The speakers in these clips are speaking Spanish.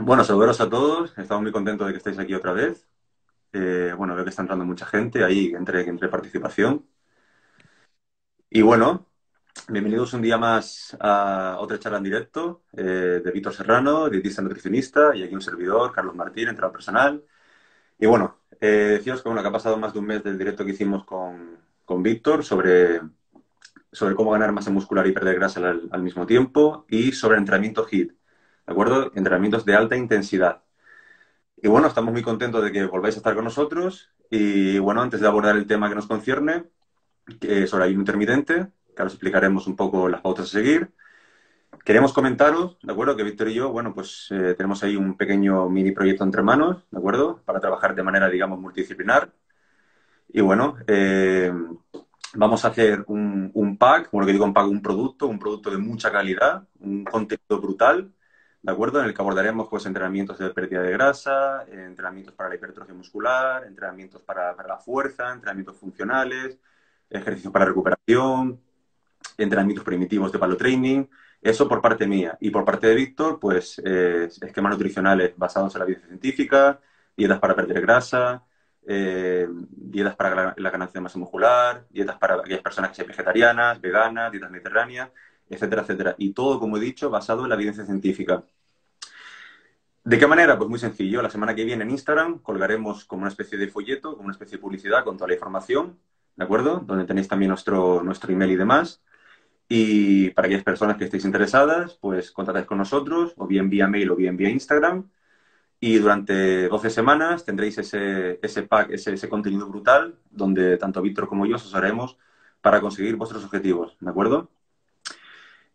Bueno, saludos a todos. Estamos muy contentos de que estéis aquí otra vez. Bueno, veo que está entrando mucha gente ahí entre participación. Y bueno, bienvenidos un día más a otra charla en directo de Víctor Serrano, dietista nutricionista, y aquí un servidor, Carlos Martín, entrenador personal. Y bueno, deciros que, bueno, que ha pasado más de un mes del directo que hicimos con Víctor sobre cómo ganar masa muscular y perder grasa al mismo tiempo y sobre entrenamiento HIIT, ¿de acuerdo? Entrenamientos de alta intensidad. Y bueno, estamos muy contentos de que volváis a estar con nosotros. Y bueno, antes de abordar el tema que nos concierne, que es sobre ayuno intermitente, que ahora os explicaremos un poco las pautas a seguir. Queremos comentaros, ¿de acuerdo? Que Víctor y yo, bueno, pues tenemos ahí un pequeño mini proyecto entre manos, ¿de acuerdo? Para trabajar de manera, digamos, multidisciplinar. Y bueno, vamos a hacer un pack, como lo que digo, un pack, un producto de mucha calidad, un contenido brutal, ¿de acuerdo? En el que abordaremos pues entrenamientos de pérdida de grasa, entrenamientos para la hipertrofia muscular, entrenamientos para la fuerza, entrenamientos funcionales, ejercicios para recuperación, entrenamientos primitivos de palo training. Eso por parte mía. Y por parte de Víctor, pues esquemas nutricionales basados en la evidencia científica, dietas para perder grasa, dietas para la ganancia de masa muscular, dietas para aquellas personas que sean vegetarianas, veganas, dietas mediterráneas, etcétera, etcétera. Y todo, como he dicho, basado en la evidencia científica. ¿De qué manera? Pues muy sencillo. La semana que viene en Instagram colgaremos como una especie de folleto, como una especie de publicidad con toda la información, ¿de acuerdo? Donde tenéis también nuestro email y demás. Y para aquellas personas que estéis interesadas, pues contactáis con nosotros, o bien vía mail o bien vía Instagram. Y durante 12 semanas tendréis ese pack, ese contenido brutal, donde tanto Víctor como yo os asesoraremos para conseguir vuestros objetivos, ¿de acuerdo?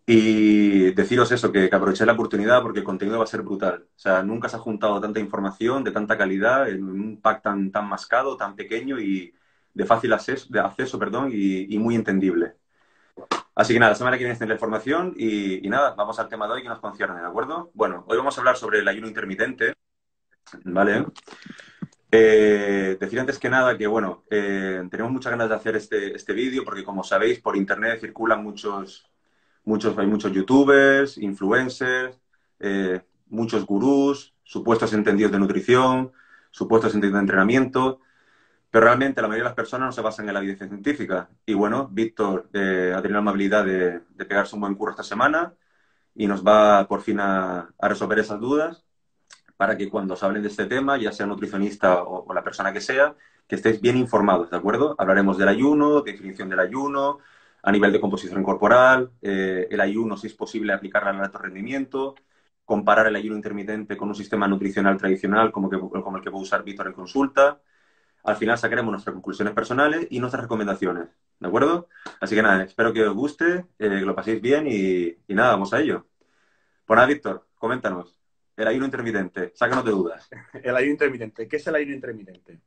Y deciros eso, que aprovechéis la oportunidad porque el contenido va a ser brutal. O sea, nunca se ha juntado tanta información de tanta calidad en un pack tan mascado, tan pequeño y de fácil acceso, perdón, y muy entendible. Así que nada, la semana que viene está la información y nada, vamos al tema de hoy que nos concierne, ¿de acuerdo? Bueno, hoy vamos a hablar sobre el ayuno intermitente, ¿vale? Decir antes que nada que, bueno, tenemos muchas ganas de hacer este vídeo porque, como sabéis, por internet circulan hay muchos youtubers, influencers, muchos gurús, supuestos entendidos de nutrición, supuestos entendidos de entrenamiento, pero realmente la mayoría de las personas no se basan en la evidencia científica. Y bueno, Víctor ha tenido la amabilidad de pegarse un buen curro esta semana y nos va por fin a resolver esas dudas para que cuando os hablen de este tema, ya sea nutricionista o la persona que estéis bien informados, ¿de acuerdo? Hablaremos del ayuno, definición del ayuno, a nivel de composición corporal, el ayuno, si es posible aplicarlo al alto rendimiento, comparar el ayuno intermitente con un sistema nutricional tradicional como el que puede usar Víctor en consulta. Al final sacaremos nuestras conclusiones personales y nuestras recomendaciones, ¿de acuerdo? Así que nada, espero que os guste, que lo paséis bien y nada, vamos a ello. Pues nada, Víctor, coméntanos. El ayuno intermitente, sácanos de dudas. El ayuno intermitente. ¿Qué es el ayuno intermitente?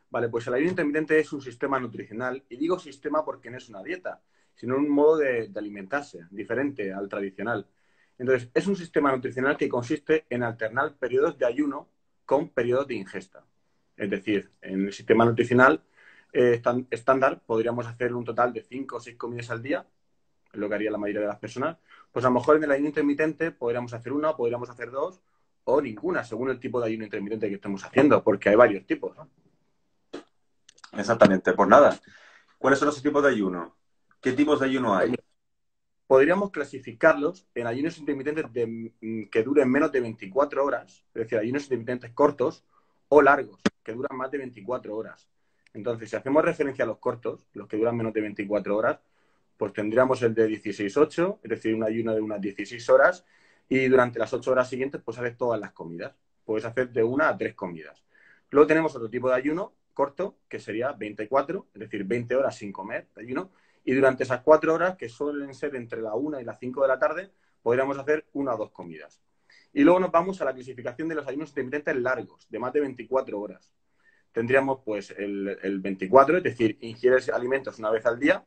Vale, pues el ayuno intermitente es un sistema nutricional, y digo sistema porque no es una dieta, sino un modo de alimentarse, diferente al tradicional. Entonces, es un sistema nutricional que consiste en alternar periodos de ayuno con periodos de ingesta. Es decir, en el sistema nutricional estándar podríamos hacer un total de 5 o 6 comidas al día, es lo que haría la mayoría de las personas. Pues a lo mejor en el ayuno intermitente podríamos hacer una, podríamos hacer dos o ninguna, según el tipo de ayuno intermitente que estemos haciendo, porque hay varios tipos, ¿no? Exactamente, pues nada. ¿Cuáles son los tipos de ayuno? ¿Qué tipos de ayuno Pues hay? podríamos clasificarlos en ayunos intermitentes que duren menos de 24 horas, es decir, ayunos intermitentes cortos o largos, que duran más de 24 horas. Entonces, si hacemos referencia a los cortos, los que duran menos de 24 horas, pues tendríamos el de 16-8, es decir, un ayuno de unas 16 horas, y durante las 8 horas siguientes, pues haces todas las comidas. Puedes hacer de 1 a 3 comidas. Luego tenemos otro tipo de ayuno corto, que sería 24, es decir, 20 horas sin comer de ayuno, y durante esas 4 horas, que suelen ser entre la 1 y las 5 de la tarde, podríamos hacer 1 o 2 comidas. Y luego nos vamos a la clasificación de los ayunos intermitentes largos, de más de 24 horas. Tendríamos pues el 24, es decir, ingieres alimentos una vez al día,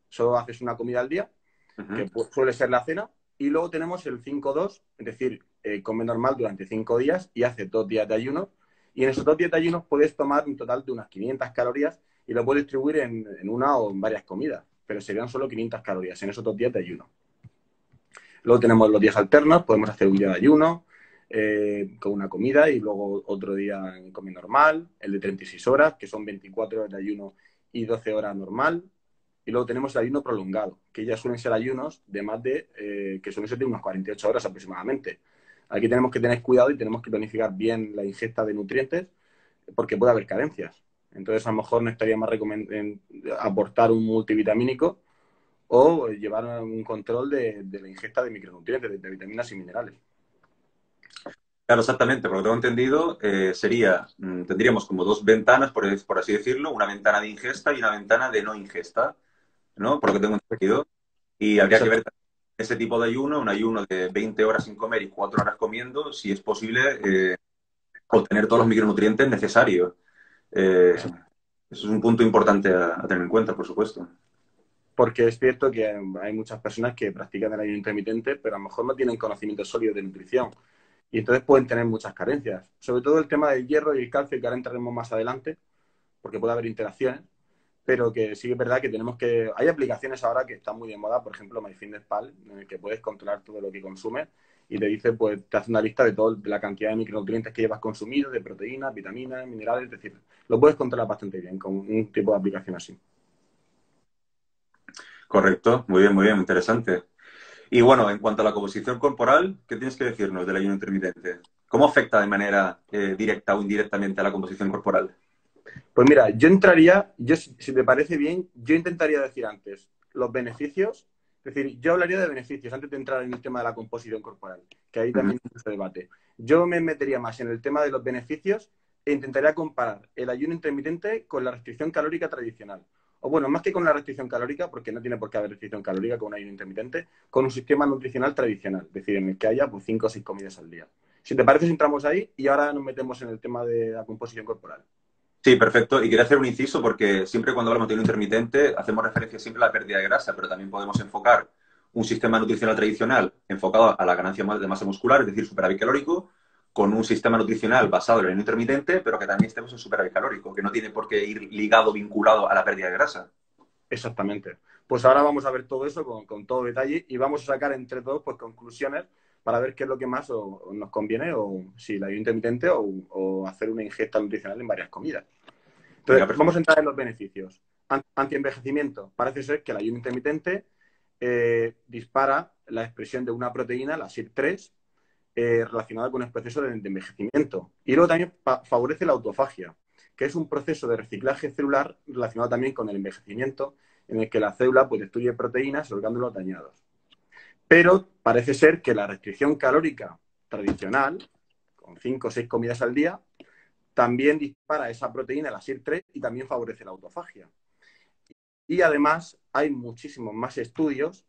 solo haces una comida al día, que Ujú. suele ser la cena, y luego tenemos el 5-2, es decir, come normal durante 5 días y hace 2 días de ayuno, y en esos 2 días de ayuno puedes tomar un total de unas 500 calorías y lo puedes distribuir en una o en varias comidas, pero serían solo 500 calorías en esos 2 días de ayuno. Luego tenemos los días alternos, podemos hacer un día de ayuno, con una comida y luego otro día come normal, el de 36 horas, que son 24 horas de ayuno y 12 horas normal. Y luego tenemos el ayuno prolongado, que ya suelen ser ayunos de más de, que suelen ser de unas 48 horas aproximadamente. Aquí tenemos que tener cuidado y tenemos que planificar bien la ingesta de nutrientes porque puede haber carencias. Entonces, a lo mejor no estaría más recomendable aportar un multivitamínico o llevar un control de la ingesta de micronutrientes, de vitaminas y minerales. Claro, exactamente. Por lo que tengo entendido, tendríamos como dos ventanas, por así decirlo, una ventana de ingesta y una ventana de no ingesta, ¿no? Por lo que tengo entendido. Y habría que Exacto. ver ese tipo de ayuno, un ayuno de 20 horas sin comer y 4 horas comiendo, si es posible obtener todos los micronutrientes necesarios. Eh, Exacto. Eso es un punto importante a tener en cuenta, por supuesto. Porque es cierto que hay muchas personas que practican el ayuno intermitente, pero a lo mejor no tienen conocimiento sólido de nutrición. Y entonces pueden tener muchas carencias. Sobre todo el tema del hierro y el calcio, que ahora entraremos más adelante, porque puede haber interacciones, pero que sí que es verdad que tenemos que... Hay aplicaciones ahora que están muy de moda, por ejemplo, MyFitnessPal, en el que puedes controlar todo lo que consumes y te dice, pues, te hace una lista de toda la cantidad de micronutrientes que llevas consumido, de proteínas, vitaminas, minerales, es decir, lo puedes controlar bastante bien con un tipo de aplicación así. Correcto, muy bien, interesante. Y bueno, en cuanto a la composición corporal, ¿qué tienes que decirnos del ayuno intermitente? ¿Cómo afecta de manera directa o indirectamente a la composición corporal? Pues mira, yo entraría, si te parece bien, yo intentaría decir antes los beneficios, es decir, yo hablaría de beneficios antes de entrar en el tema de la composición corporal, que ahí Ujú. también hay mucho debate. Yo me metería más en el tema de los beneficios e intentaría comparar el ayuno intermitente con la restricción calórica tradicional. O bueno, más que con la restricción calórica, porque no tiene por qué haber restricción calórica con un ayuno intermitente, con un sistema nutricional tradicional, es decir, en el que haya pues, 5 o 6 comidas al día. Si te parece, entramos ahí y ahora nos metemos en el tema de la composición corporal. Sí, perfecto. Y quería hacer un inciso porque siempre cuando hablamos de ayuno intermitente hacemos referencia siempre a la pérdida de grasa, pero también podemos enfocar un sistema nutricional tradicional enfocado a la ganancia de masa muscular, es decir, superávit calórico, con un sistema nutricional basado en el ayuno intermitente, pero que también estemos en superávit calórico, que no tiene por qué ir ligado, vinculado a la pérdida de grasa. Exactamente. Pues ahora vamos a ver todo eso con todo detalle y vamos a sacar entre todos pues, conclusiones para ver qué es lo que más o nos conviene, o si la ayuno intermitente o hacer una ingesta nutricional en varias comidas. Venga, Entonces, perfecto. vamos a entrar en los beneficios. Antienvejecimiento. Parece ser que el ayuno intermitente dispara la expresión de una proteína, la SIR3, relacionada con el proceso de envejecimiento. Y luego también favorece la autofagia, que es un proceso de reciclaje celular relacionado también con el envejecimiento, en el que la célula pues, destruye proteínas, orgánulos dañados. Pero parece ser que la restricción calórica tradicional, con 5 o 6 comidas al día, también dispara esa proteína, la SIR3, y también favorece la autofagia. Y además hay muchísimos más estudios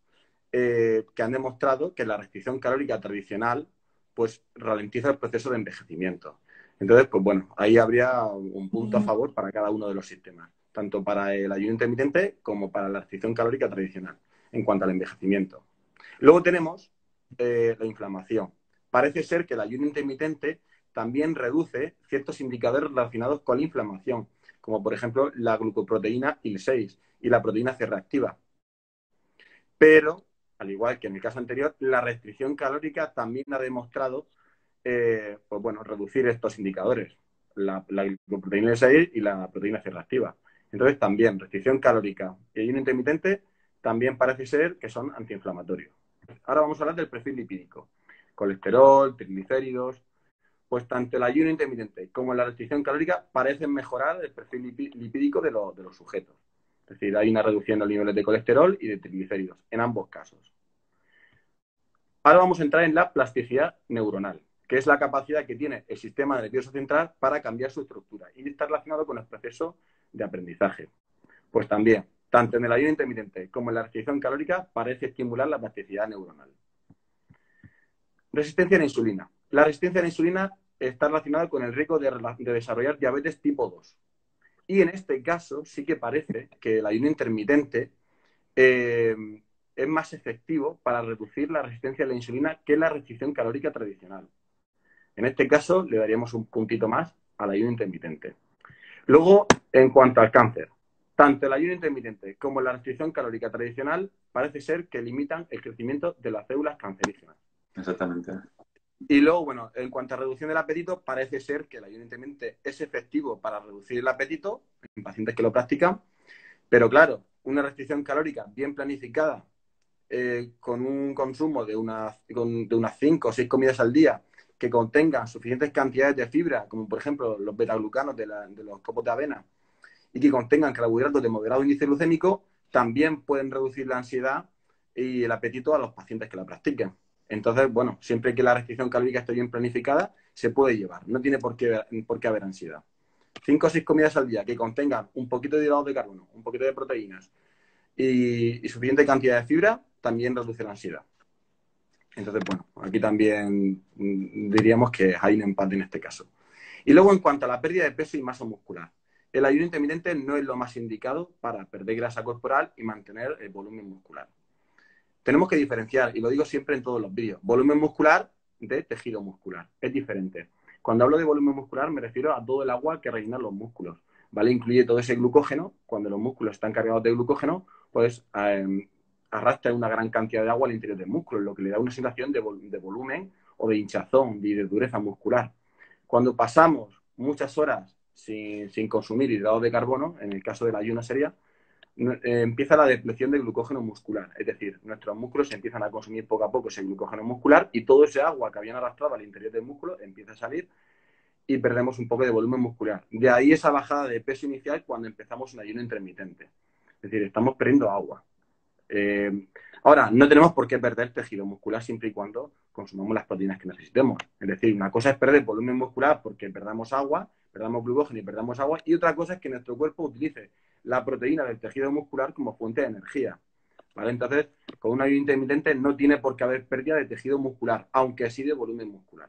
que han demostrado que la restricción calórica tradicional pues ralentiza el proceso de envejecimiento. Entonces, pues bueno, ahí habría un punto a favor para cada uno de los sistemas, tanto para el ayuno intermitente como para la restricción calórica tradicional, en cuanto al envejecimiento. Luego tenemos la inflamación. Parece ser que el ayuno intermitente también reduce ciertos indicadores relacionados con la inflamación, como por ejemplo la glucoproteína IL-6 y la proteína C reactiva. Pero, al igual que en el caso anterior, la restricción calórica también ha demostrado pues bueno, reducir estos indicadores, la glucoproteína IL-6 y la proteína C reactiva. Entonces, también restricción calórica y ayuno intermitente también parece ser que son antiinflamatorios. Ahora vamos a hablar del perfil lipídico. Colesterol, triglicéridos, pues tanto el ayuno intermitente como la restricción calórica parecen mejorar el perfil lipídico de los sujetos. Es decir, hay una reducción de los niveles de colesterol y de triglicéridos en ambos casos. Ahora vamos a entrar en la plasticidad neuronal, que es la capacidad que tiene el sistema nervioso central para cambiar su estructura y está relacionado con el proceso de aprendizaje. Pues también, tanto en el ayuno intermitente como en la restricción calórica, parece estimular la plasticidad neuronal. Resistencia a la insulina. La resistencia a la insulina está relacionada con el riesgo de desarrollar diabetes tipo 2. Y en este caso sí que parece que el ayuno intermitente eh, es más efectivo para reducir la resistencia a la insulina que la restricción calórica tradicional. En este caso le daríamos un puntito más al ayuno intermitente. Luego, en cuanto al cáncer, tanto el ayuno intermitente como la restricción calórica tradicional parece ser que limitan el crecimiento de las células cancerígenas. Exactamente. Y luego, bueno, en cuanto a reducción del apetito, parece ser que el ayuno intermitente es efectivo para reducir el apetito en pacientes que lo practican, pero claro, una restricción calórica bien planificada, con un consumo de unas 5 o 6 comidas al día que contengan suficientes cantidades de fibra, como por ejemplo los betaglucanos de los copos de avena, y que contengan carbohidratos de moderado índice glucémico, también pueden reducir la ansiedad y el apetito a los pacientes que la practiquen. Entonces, bueno, siempre que la restricción calórica esté bien planificada, se puede llevar. No tiene por qué haber ansiedad. 5 o 6 comidas al día que contengan un poquito de hidratos de carbono, un poquito de proteínas y suficiente cantidad de fibra, también reduce la ansiedad. Entonces, bueno, aquí también diríamos que hay un empate en este caso. Y luego, en cuanto a la pérdida de peso y masa muscular, el ayuno intermitente no es lo más indicado para perder grasa corporal y mantener el volumen muscular. Tenemos que diferenciar, y lo digo siempre en todos los vídeos, volumen muscular de tejido muscular. Es diferente. Cuando hablo de volumen muscular me refiero a todo el agua que rellenan los músculos, ¿vale? Incluye todo ese glucógeno. Cuando los músculos están cargados de glucógeno, pues arrastra una gran cantidad de agua al interior del músculo, lo que le da una sensación de volumen o de hinchazón y de dureza muscular. Cuando pasamos muchas horas sin consumir hidratos de carbono, en el caso del ayuno sería, empieza la depleción de glucógeno muscular. Es decir, nuestros músculos empiezan a consumir poco a poco ese glucógeno muscular y todo ese agua que habían arrastrado al interior del músculo empieza a salir y perdemos un poco de volumen muscular. De ahí esa bajada de peso inicial cuando empezamos un ayuno intermitente. Es decir, estamos perdiendo agua. Ahora, no tenemos por qué perder tejido muscular siempre y cuando consumamos las proteínas que necesitemos. Es decir, una cosa es perder volumen muscular porque perdamos agua, perdamos glucógeno y perdamos agua, y otra cosa es que nuestro cuerpo utilice la proteína del tejido muscular como fuente de energía. ¿Vale? Entonces, con un ayuno intermitente no tiene por qué haber pérdida de tejido muscular, aunque sí de volumen muscular.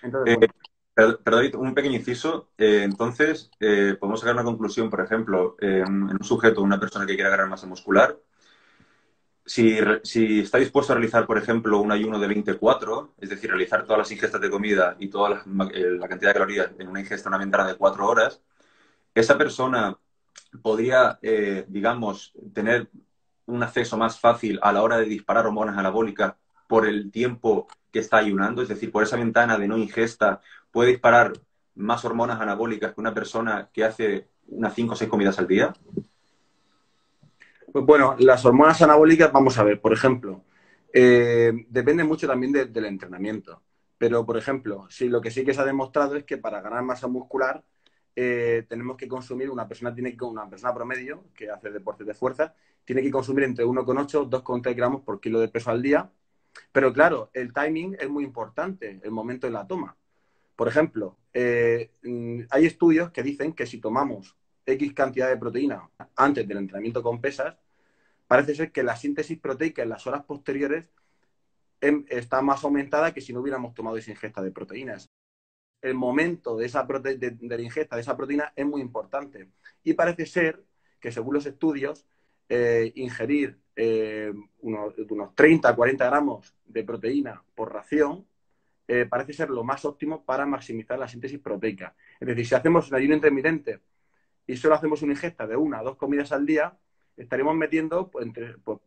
Entonces, Eh, bueno, Perdón, un pequeño inciso. Entonces, podemos sacar una conclusión, por ejemplo, en un sujeto, una persona que quiera ganar masa muscular, si está dispuesto a realizar, por ejemplo, un ayuno de 24, es decir, realizar todas las ingestas de comida y toda la cantidad de calorías en una ingesta, una ventana de 4 horas, esa persona podría, digamos, tener un acceso más fácil a la hora de disparar hormonas anabólicas por el tiempo que está ayunando, es decir, por esa ventana de no ingesta, puede disparar más hormonas anabólicas que una persona que hace unas 5 o 6 comidas al día. pues bueno, las hormonas anabólicas, vamos a ver, por ejemplo, depende mucho también del entrenamiento. Pero, por ejemplo, si lo que sí que se ha demostrado es que para ganar masa muscular tenemos que consumir, una persona promedio que hace deportes de fuerza, tiene que consumir entre 1,8 2,3 gramos por kilo de peso al día. Pero claro, el timing es muy importante, el momento de la toma. Por ejemplo, hay estudios que dicen que si tomamos X cantidad de proteína antes del entrenamiento con pesas, parece ser que la síntesis proteica en las horas posteriores está más aumentada que si no hubiéramos tomado esa ingesta de proteínas. El momento de la ingesta de esa proteína es muy importante. Y parece ser que, según los estudios, ingerir unos 30 a 40 gramos de proteína por ración parece ser lo más óptimo para maximizar la síntesis proteica. Es decir, si hacemos un ayuno intermitente y solo hacemos una ingesta de 1 a 2 comidas al día, estaremos metiendo pues,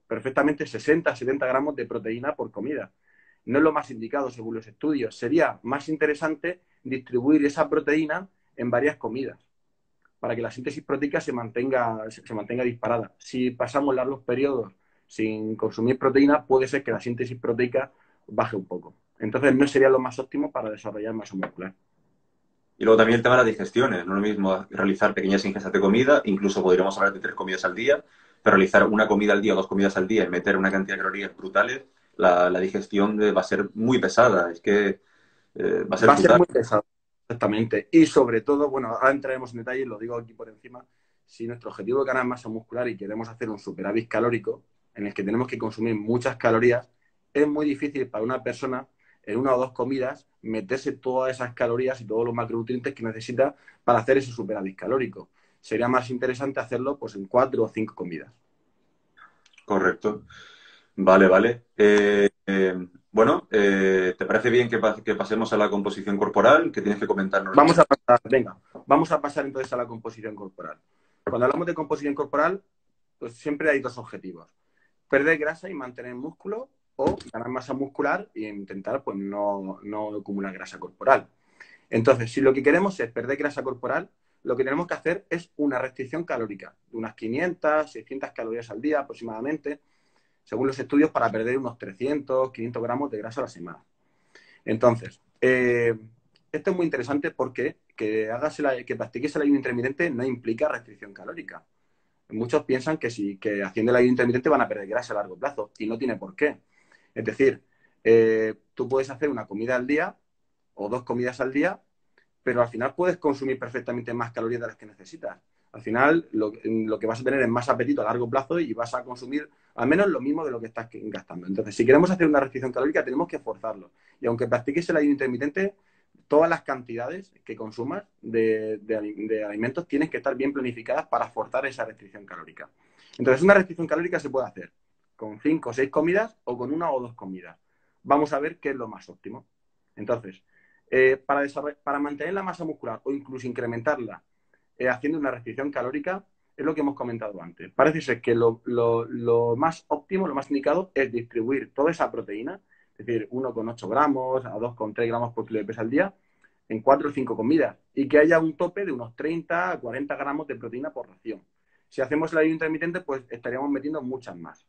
perfectamente 60 a 70 gramos de proteína por comida. No es lo más indicado según los estudios. Sería más interesante distribuir esa proteína en varias comidas para que la síntesis proteica se mantenga disparada. Si pasamos largos periodos sin consumir proteína, puede ser que la síntesis proteica baje un poco. Entonces no sería lo más óptimo para desarrollar masa muscular. Y luego también el tema de las digestiones. No es lo mismo realizar pequeñas ingestas de comida, incluso podríamos hablar de 3 comidas al día, pero realizar una comida al día o 2 comidas al día y meter una cantidad de calorías brutales, la digestión va a ser muy pesada. Es que va a ser Va a ser brutal. muy pesado, exactamente. Y sobre todo, bueno, ahora entraremos en detalle, lo digo aquí por encima, si nuestro objetivo es ganar masa muscular y queremos hacer un superávit calórico, en el que tenemos que consumir muchas calorías, es muy difícil para una persona en 1 o 2 comidas meterse todas esas calorías y todos los macronutrientes que necesita para hacer ese superávit calórico. Sería más interesante hacerlo pues en 4 o 5 comidas. Correcto. Vale, vale. Bueno, ¿te parece bien que pasemos a la composición corporal? ¿Qué tienes que comentarnos Vamos respecto? a pasar, venga, vamos a pasar entonces a la composición corporal. Cuando hablamos de composición corporal, pues siempre hay dos objetivos: perder grasa y mantener músculo, o ganar masa muscular e intentar pues no acumular grasa corporal. Entonces, si lo que queremos es perder grasa corporal, lo que tenemos que hacer es una restricción calórica de unas 500, 600 calorías al día aproximadamente, según los estudios, para perder unos 300, 500 gramos de grasa a la semana. Entonces, esto es muy interesante porque que practiques el ayuno intermitente no implica restricción calórica. Muchos piensan que haciendo el ayuno intermitente van a perder grasa a largo plazo y no tiene por qué. Es decir, tú puedes hacer una comida al día o 2 comidas al día, pero al final puedes consumir perfectamente más calorías de las que necesitas. Al final lo que vas a tener es más apetito a largo plazo y vas a consumir al menos lo mismo de lo que estás gastando. Entonces, si queremos hacer una restricción calórica, tenemos que forzarlo. Y aunque practiques el ayuno intermitente, todas las cantidades que consumas de alimentos tienen que estar bien planificadas para forzar esa restricción calórica. Entonces, una restricción calórica se puede hacer con 5 o 6 comidas o con 1 o 2 comidas. Vamos a ver qué es lo más óptimo. Entonces, para mantener la masa muscular o incluso incrementarla haciendo una restricción calórica, es lo que hemos comentado antes. Parece ser que lo más óptimo, lo más indicado es distribuir toda esa proteína, es decir, 1,8 gramos a 2,3 gramos por kilo de peso al día, en 4 o 5 comidas y que haya un tope de unos 30 a 40 gramos de proteína por ración. Si hacemos el ayuno intermitente, pues estaríamos metiendo muchas más.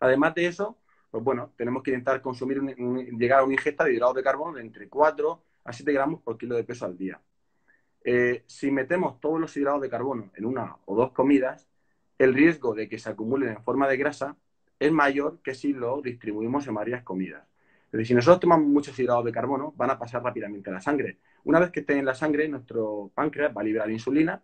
Además de eso, pues bueno, tenemos que intentar consumir, llegar a una ingesta de hidratos de carbono de entre 4 a 7 gramos por kilo de peso al día. Si metemos todos los hidratos de carbono en 1 o 2 comidas, el riesgo de que se acumulen en forma de grasa es mayor que si lo distribuimos en varias comidas. Es decir, si nosotros tomamos muchos hidratos de carbono, van a pasar rápidamente a la sangre. Una vez que estén en la sangre, nuestro páncreas va a liberar insulina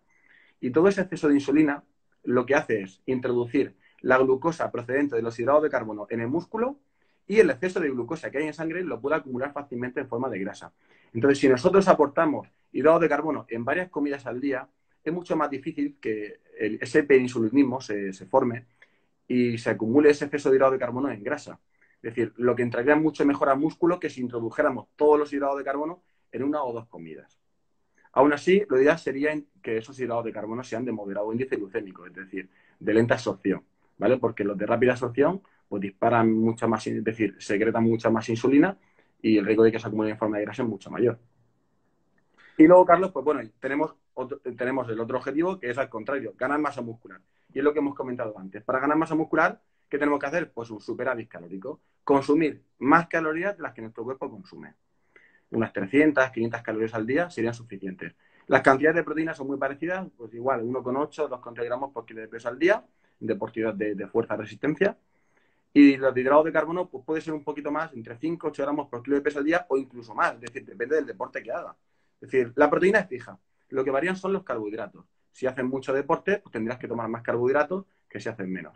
y todo ese exceso de insulina lo que hace es introducir la glucosa procedente de los hidratos de carbono en el músculo y el exceso de glucosa que hay en sangre lo puede acumular fácilmente en forma de grasa. Entonces, si nosotros aportamos hidratos de carbono en varias comidas al día, es mucho más difícil que ese perinsulinismo se forme y se acumule ese exceso de hidratos de carbono en grasa. Es decir, lo que entraría mucho mejor al músculo que si introdujéramos todos los hidratos de carbono en 1 o 2 comidas. Aún así, lo ideal sería que esos hidratos de carbono sean de moderado índice glucémico, es decir, de lenta absorción, ¿vale? Porque los de rápida absorción pues disparan mucha más, es decir, secretan mucha más insulina y el riesgo de que se acumule en forma de grasa es mucho mayor. Y luego, Carlos, pues bueno, tenemos el otro objetivo que es al contrario, ganar masa muscular. Y es lo que hemos comentado antes. Para ganar masa muscular, ¿qué tenemos que hacer? Pues un superávit calórico. Consumir más calorías de las que nuestro cuerpo consume. Unas 300, 500 calorías al día serían suficientes. Las cantidades de proteínas son muy parecidas, pues igual 1,8, 2,3 gramos por kilo de peso al día, deportividad de fuerza resistencia. Y los de hidratos de carbono pues puede ser un poquito más, entre 5 8 gramos por kilo de peso al día o incluso más, es decir, depende del deporte que haga. Es decir, la proteína es fija, lo que varían son los carbohidratos. Si hacen mucho deporte, pues tendrás que tomar más carbohidratos que si hacen menos.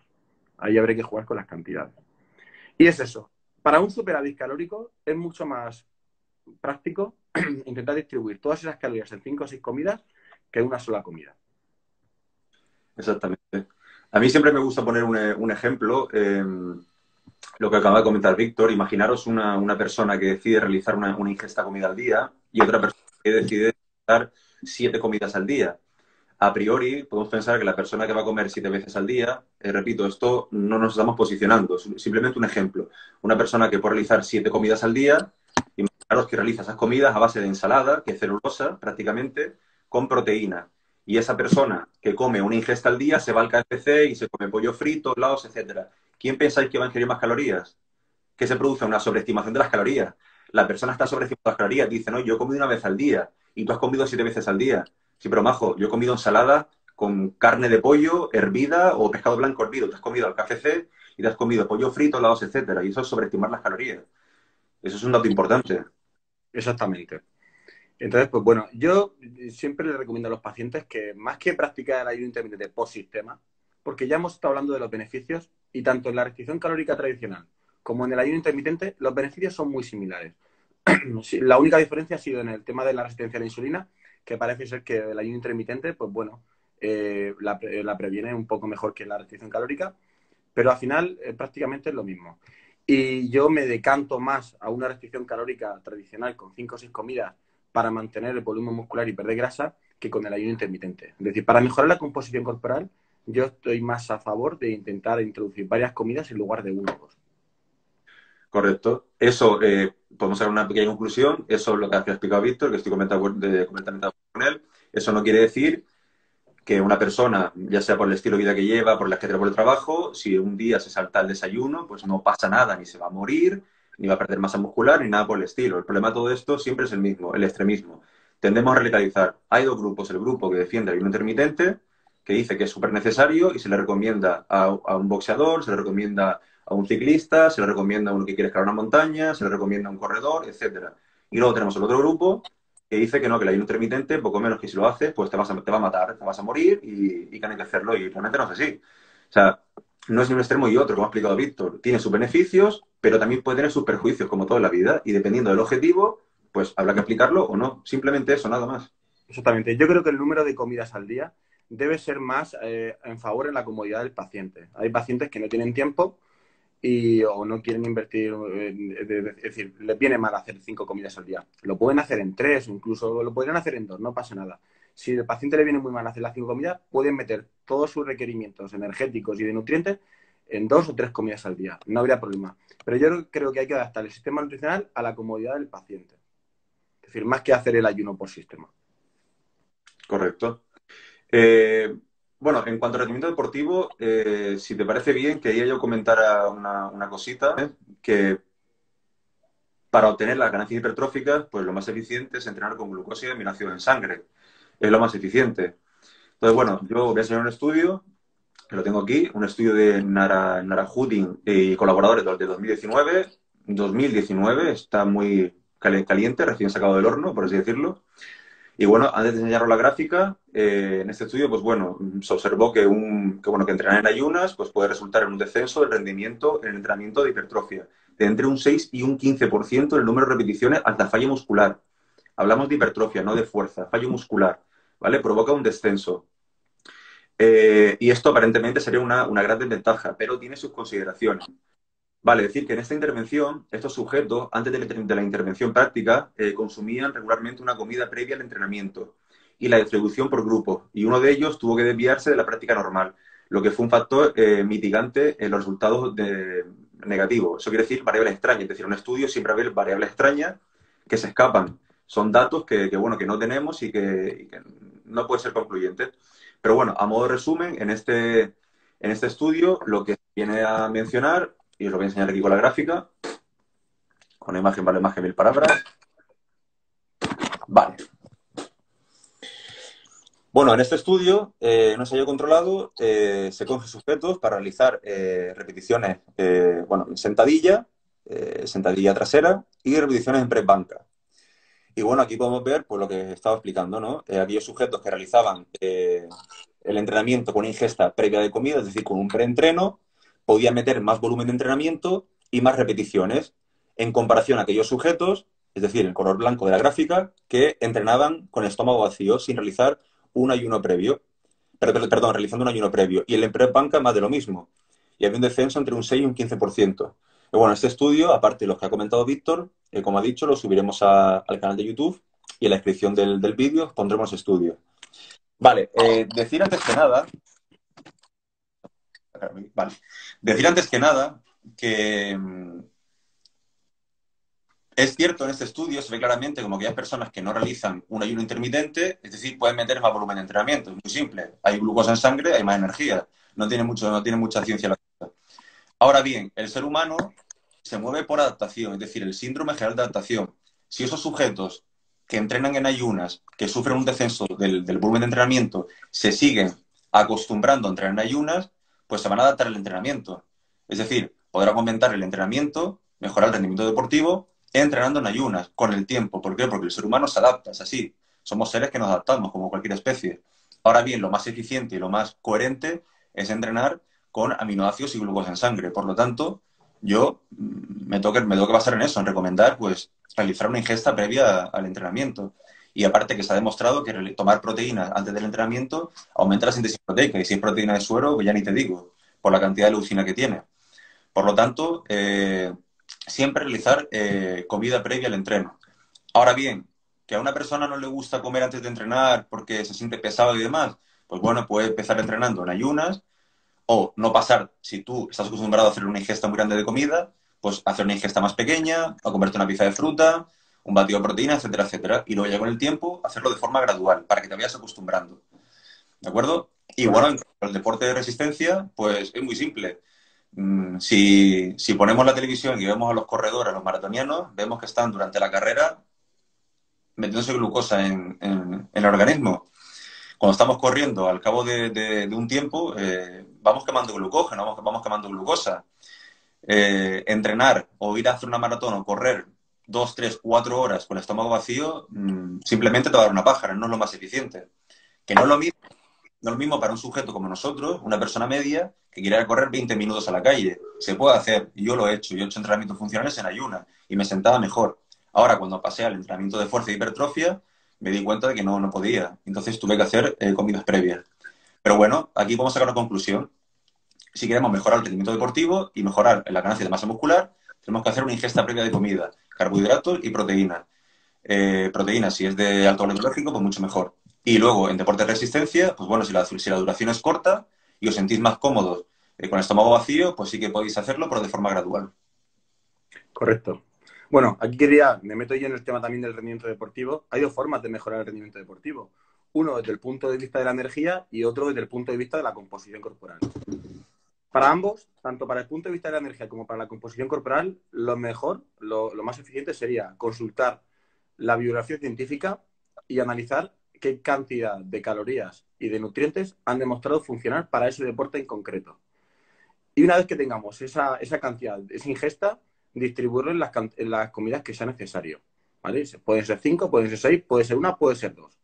Ahí habrá que jugar con las cantidades. Y es eso. Para un superávit calórico es mucho más práctico intentar distribuir todas esas calorías en 5 o 6 comidas que en una sola comida. Exactamente. A mí siempre me gusta poner un ejemplo, lo que acaba de comentar Víctor. Imaginaros una persona que decide realizar una ingesta de comida al día y otra persona que decide realizar 7 comidas al día. A priori, podemos pensar que la persona que va a comer 7 veces al día, repito, esto no nos estamos posicionando, es simplemente un ejemplo. Una persona que puede realizar 7 comidas al día, imaginaros que realiza esas comidas a base de ensalada, que es celulosa prácticamente, con proteína. Y esa persona que come una ingesta al día se va al KFC y se come pollo frito, helados, etcétera. ¿Quién pensáis que va a ingerir más calorías? Que se produce una sobreestimación de las calorías. La persona está sobreestimando las calorías, dice, no, yo he comido 1 vez al día y tú has comido 7 veces al día. Sí, pero majo, yo he comido ensalada con carne de pollo hervida o pescado blanco hervido. Te has comido al KFC y te has comido pollo frito, helados, etcétera. Y eso es sobreestimar las calorías. Eso es un dato importante. Exactamente. Entonces, pues bueno, yo siempre le recomiendo a los pacientes que más que practicar el ayuno intermitente por sistema, porque ya hemos estado hablando de los beneficios y tanto en la restricción calórica tradicional como en el ayuno intermitente, los beneficios son muy similares. La única diferencia ha sido en el tema de la resistencia a la insulina, que parece ser que el ayuno intermitente, pues bueno, la previene un poco mejor que la restricción calórica, pero al final prácticamente es lo mismo. Y yo me decanto más a una restricción calórica tradicional con 5 o 6 comidas para mantener el volumen muscular y perder grasa que con el ayuno intermitente. Es decir, para mejorar la composición corporal, yo estoy más a favor de intentar introducir varias comidas en lugar de 1 o 2. correcto. Eso, podemos hacer una pequeña conclusión. Eso es lo que ha explicado Víctor, que estoy completamente de acuerdo con él. Eso no quiere decir que una persona, ya sea por el estilo de vida que lleva, por la que por el trabajo, si un día se salta el desayuno, pues no pasa nada, ni se va a morir, ni va a perder masa muscular, ni nada por el estilo. El problema de todo esto siempre es el mismo, el extremismo. Tendemos a radicalizar. Hay dos grupos, el grupo que defiende el ayuno intermitente, que dice que es súper necesario y se le recomienda a un boxeador, se le recomienda a un ciclista, se le recomienda a uno que quiere escalar una montaña, se le recomienda a un corredor, etcétera. Y luego tenemos el otro grupo que dice que no, que el ayuno intermitente, poco menos que si lo haces, pues te va a matar, te vas a morir y que no hay que hacerlo. Y realmente no es así. O sea, no es ni un extremo y otro, como ha explicado Víctor. Tiene sus beneficios, pero también puede tener sus perjuicios, como toda la vida. Y dependiendo del objetivo, pues habrá que aplicarlo o no. Simplemente eso, nada más. Exactamente. Yo creo que el número de comidas al día debe ser más en favor de la comodidad del paciente. Hay pacientes que no tienen tiempo o no quieren invertir, es decir, les viene mal hacer 5 comidas al día. Lo pueden hacer en 3, incluso lo podrían hacer en 2, no pasa nada. Si al paciente le viene muy mal hacer las 5 comidas, pueden meter todos sus requerimientos energéticos y de nutrientes en 2 o 3 comidas al día. No habría problema. Pero yo creo que hay que adaptar el sistema nutricional a la comodidad del paciente. Es decir, más que hacer el ayuno por sistema. Correcto. Eh, bueno, en cuanto al rendimiento deportivo, si te parece bien, quería yo comentara una cosita, que para obtener las ganancias hipertróficas, pues lo más eficiente es entrenar con glucosa y aminoácidos en sangre. Es lo más eficiente. Entonces, bueno, yo voy a enseñar un estudio, que lo tengo aquí, un estudio de Narahuddin y colaboradores de 2019. 2019, está muy caliente, recién sacado del horno, por así decirlo. Y bueno, antes de enseñaros la gráfica, en este estudio, pues bueno, se observó que entrenar en ayunas pues puede resultar en un descenso del rendimiento en el entrenamiento de hipertrofia, de entre un 6 y un 15% el número de repeticiones hasta fallo muscular. Hablamos de hipertrofia, no de fuerza, fallo muscular, ¿vale? Provoca un descenso. Y esto aparentemente sería una gran desventaja, pero tiene sus consideraciones. Vale, decir que en esta intervención, estos sujetos, antes de la intervención práctica, consumían regularmente una comida previa al entrenamiento y la distribución por grupos, y uno de ellos tuvo que desviarse de la práctica normal, lo que fue un factor mitigante en los resultados negativos. Eso quiere decir variables extrañas, es decir, en un estudio siempre hay variables extrañas que se escapan. Son datos bueno, que no tenemos y que no puede ser concluyente. Pero bueno, a modo de resumen, en este estudio lo que viene a mencionar, y os lo voy a enseñar aquí con la gráfica, con la imagen vale más que mil palabras. Vale. Bueno, en este estudio, en un ensayo controlado, se cogen sujetos para realizar repeticiones, en sentadilla trasera y repeticiones en press banca. Y bueno, aquí podemos ver pues, lo que estaba explicando, ¿no? Aquellos sujetos que realizaban el entrenamiento con ingesta previa de comida, es decir, con un preentreno, podían meter más volumen de entrenamiento y más repeticiones, en comparación a aquellos sujetos, es decir, el color blanco de la gráfica, que entrenaban con el estómago vacío sin realizar un ayuno previo. Perdón, realizando un ayuno previo. Y el press banca más de lo mismo. Y había un descenso entre un 6 y un 15%. Y bueno, este estudio, aparte de los que ha comentado Víctor, como ha dicho, lo subiremos al canal de YouTube y en la descripción del vídeo pondremos estudio. Vale, decir antes que nada, que es cierto, en este estudio se ve claramente como que hay personas que no realizan un ayuno intermitente, es decir, pueden meter más volumen de entrenamiento. Es muy simple. Hay glucosa en sangre, hay más energía. No tiene mucha ciencia la cosa. Ahora bien, el ser humano se mueve por adaptación, es decir, el síndrome general de adaptación. Si esos sujetos que entrenan en ayunas, que sufren un descenso del volumen de entrenamiento, se siguen acostumbrando a entrenar en ayunas, pues se van a adaptar al entrenamiento. Es decir, podrán aumentar el entrenamiento, mejorar el rendimiento deportivo, entrenando en ayunas, con el tiempo. ¿Por qué? Porque el ser humano se adapta, es así. Somos seres que nos adaptamos, como cualquier especie. Ahora bien, lo más eficiente y lo más coherente es entrenar con aminoácidos y glucosa en sangre. Por lo tanto, yo me tengo que basar en eso, en recomendar pues realizar una ingesta previa al entrenamiento. Y aparte que se ha demostrado que tomar proteínas antes del entrenamiento aumenta la síntesis proteica. Y si es proteína de suero, pues ya ni te digo, por la cantidad de leucina que tiene. Por lo tanto, siempre realizar comida previa al entreno. Ahora bien, que a una persona no le gusta comer antes de entrenar porque se siente pesado y demás, pues bueno, puede empezar entrenando en ayunas o no pasar, si tú estás acostumbrado a hacer una ingesta muy grande de comida, pues hacer una ingesta más pequeña, o comerte una pieza de fruta, un batido de proteína, etcétera, etcétera. Y luego ya con el tiempo hacerlo de forma gradual, para que te vayas acostumbrando. ¿De acuerdo? Y bueno, en Correcto. cuanto al deporte de resistencia, pues es muy simple. Si ponemos la televisión y vemos a los corredores, a los maratonianos, vemos que están durante la carrera metiéndose glucosa en el organismo. Cuando estamos corriendo, al cabo de un tiempo, vamos quemando glucógeno, vamos quemando glucosa. Entrenar o ir a hacer una maratón o correr 2, 3, 4 horas con el estómago vacío, simplemente te va a dar una pájara, no es lo más eficiente. Que no es lo mismo, no es lo mismo para un sujeto como nosotros, una persona media, que quiera correr 20 minutos a la calle. Se puede hacer, y yo lo he hecho. Yo he hecho entrenamientos funcionales en ayuna y me sentaba mejor. Ahora, cuando pasé al entrenamiento de fuerza y hipertrofia, me di cuenta de que no podía. Entonces tuve que hacer comidas previas. Pero bueno, aquí podemos sacar una conclusión. Si queremos mejorar el rendimiento deportivo y mejorar la ganancia de masa muscular, tenemos que hacer una ingesta previa de comida, carbohidratos y proteínas. Proteínas, si es de alto valor biológico, pues mucho mejor. Y luego, en deporte de resistencia, pues bueno, si la duración es corta y os sentís más cómodos con el estómago vacío, pues sí que podéis hacerlo, pero de forma gradual. Correcto. Bueno, me meto yo en el tema también del rendimiento deportivo. Hay dos formas de mejorar el rendimiento deportivo. Uno desde el punto de vista de la energía y otro desde el punto de vista de la composición corporal. Para ambos, tanto para el punto de vista de la energía como para la composición corporal, lo mejor, lo más eficiente sería consultar la bibliografía científica y analizar qué cantidad de calorías y de nutrientes han demostrado funcionar para ese deporte en concreto. Y una vez que tengamos esa cantidad, esa ingesta, distribuirlo en las comidas que sea necesario. ¿Vale? Pueden ser 5, pueden ser 6, puede ser una, puede ser dos.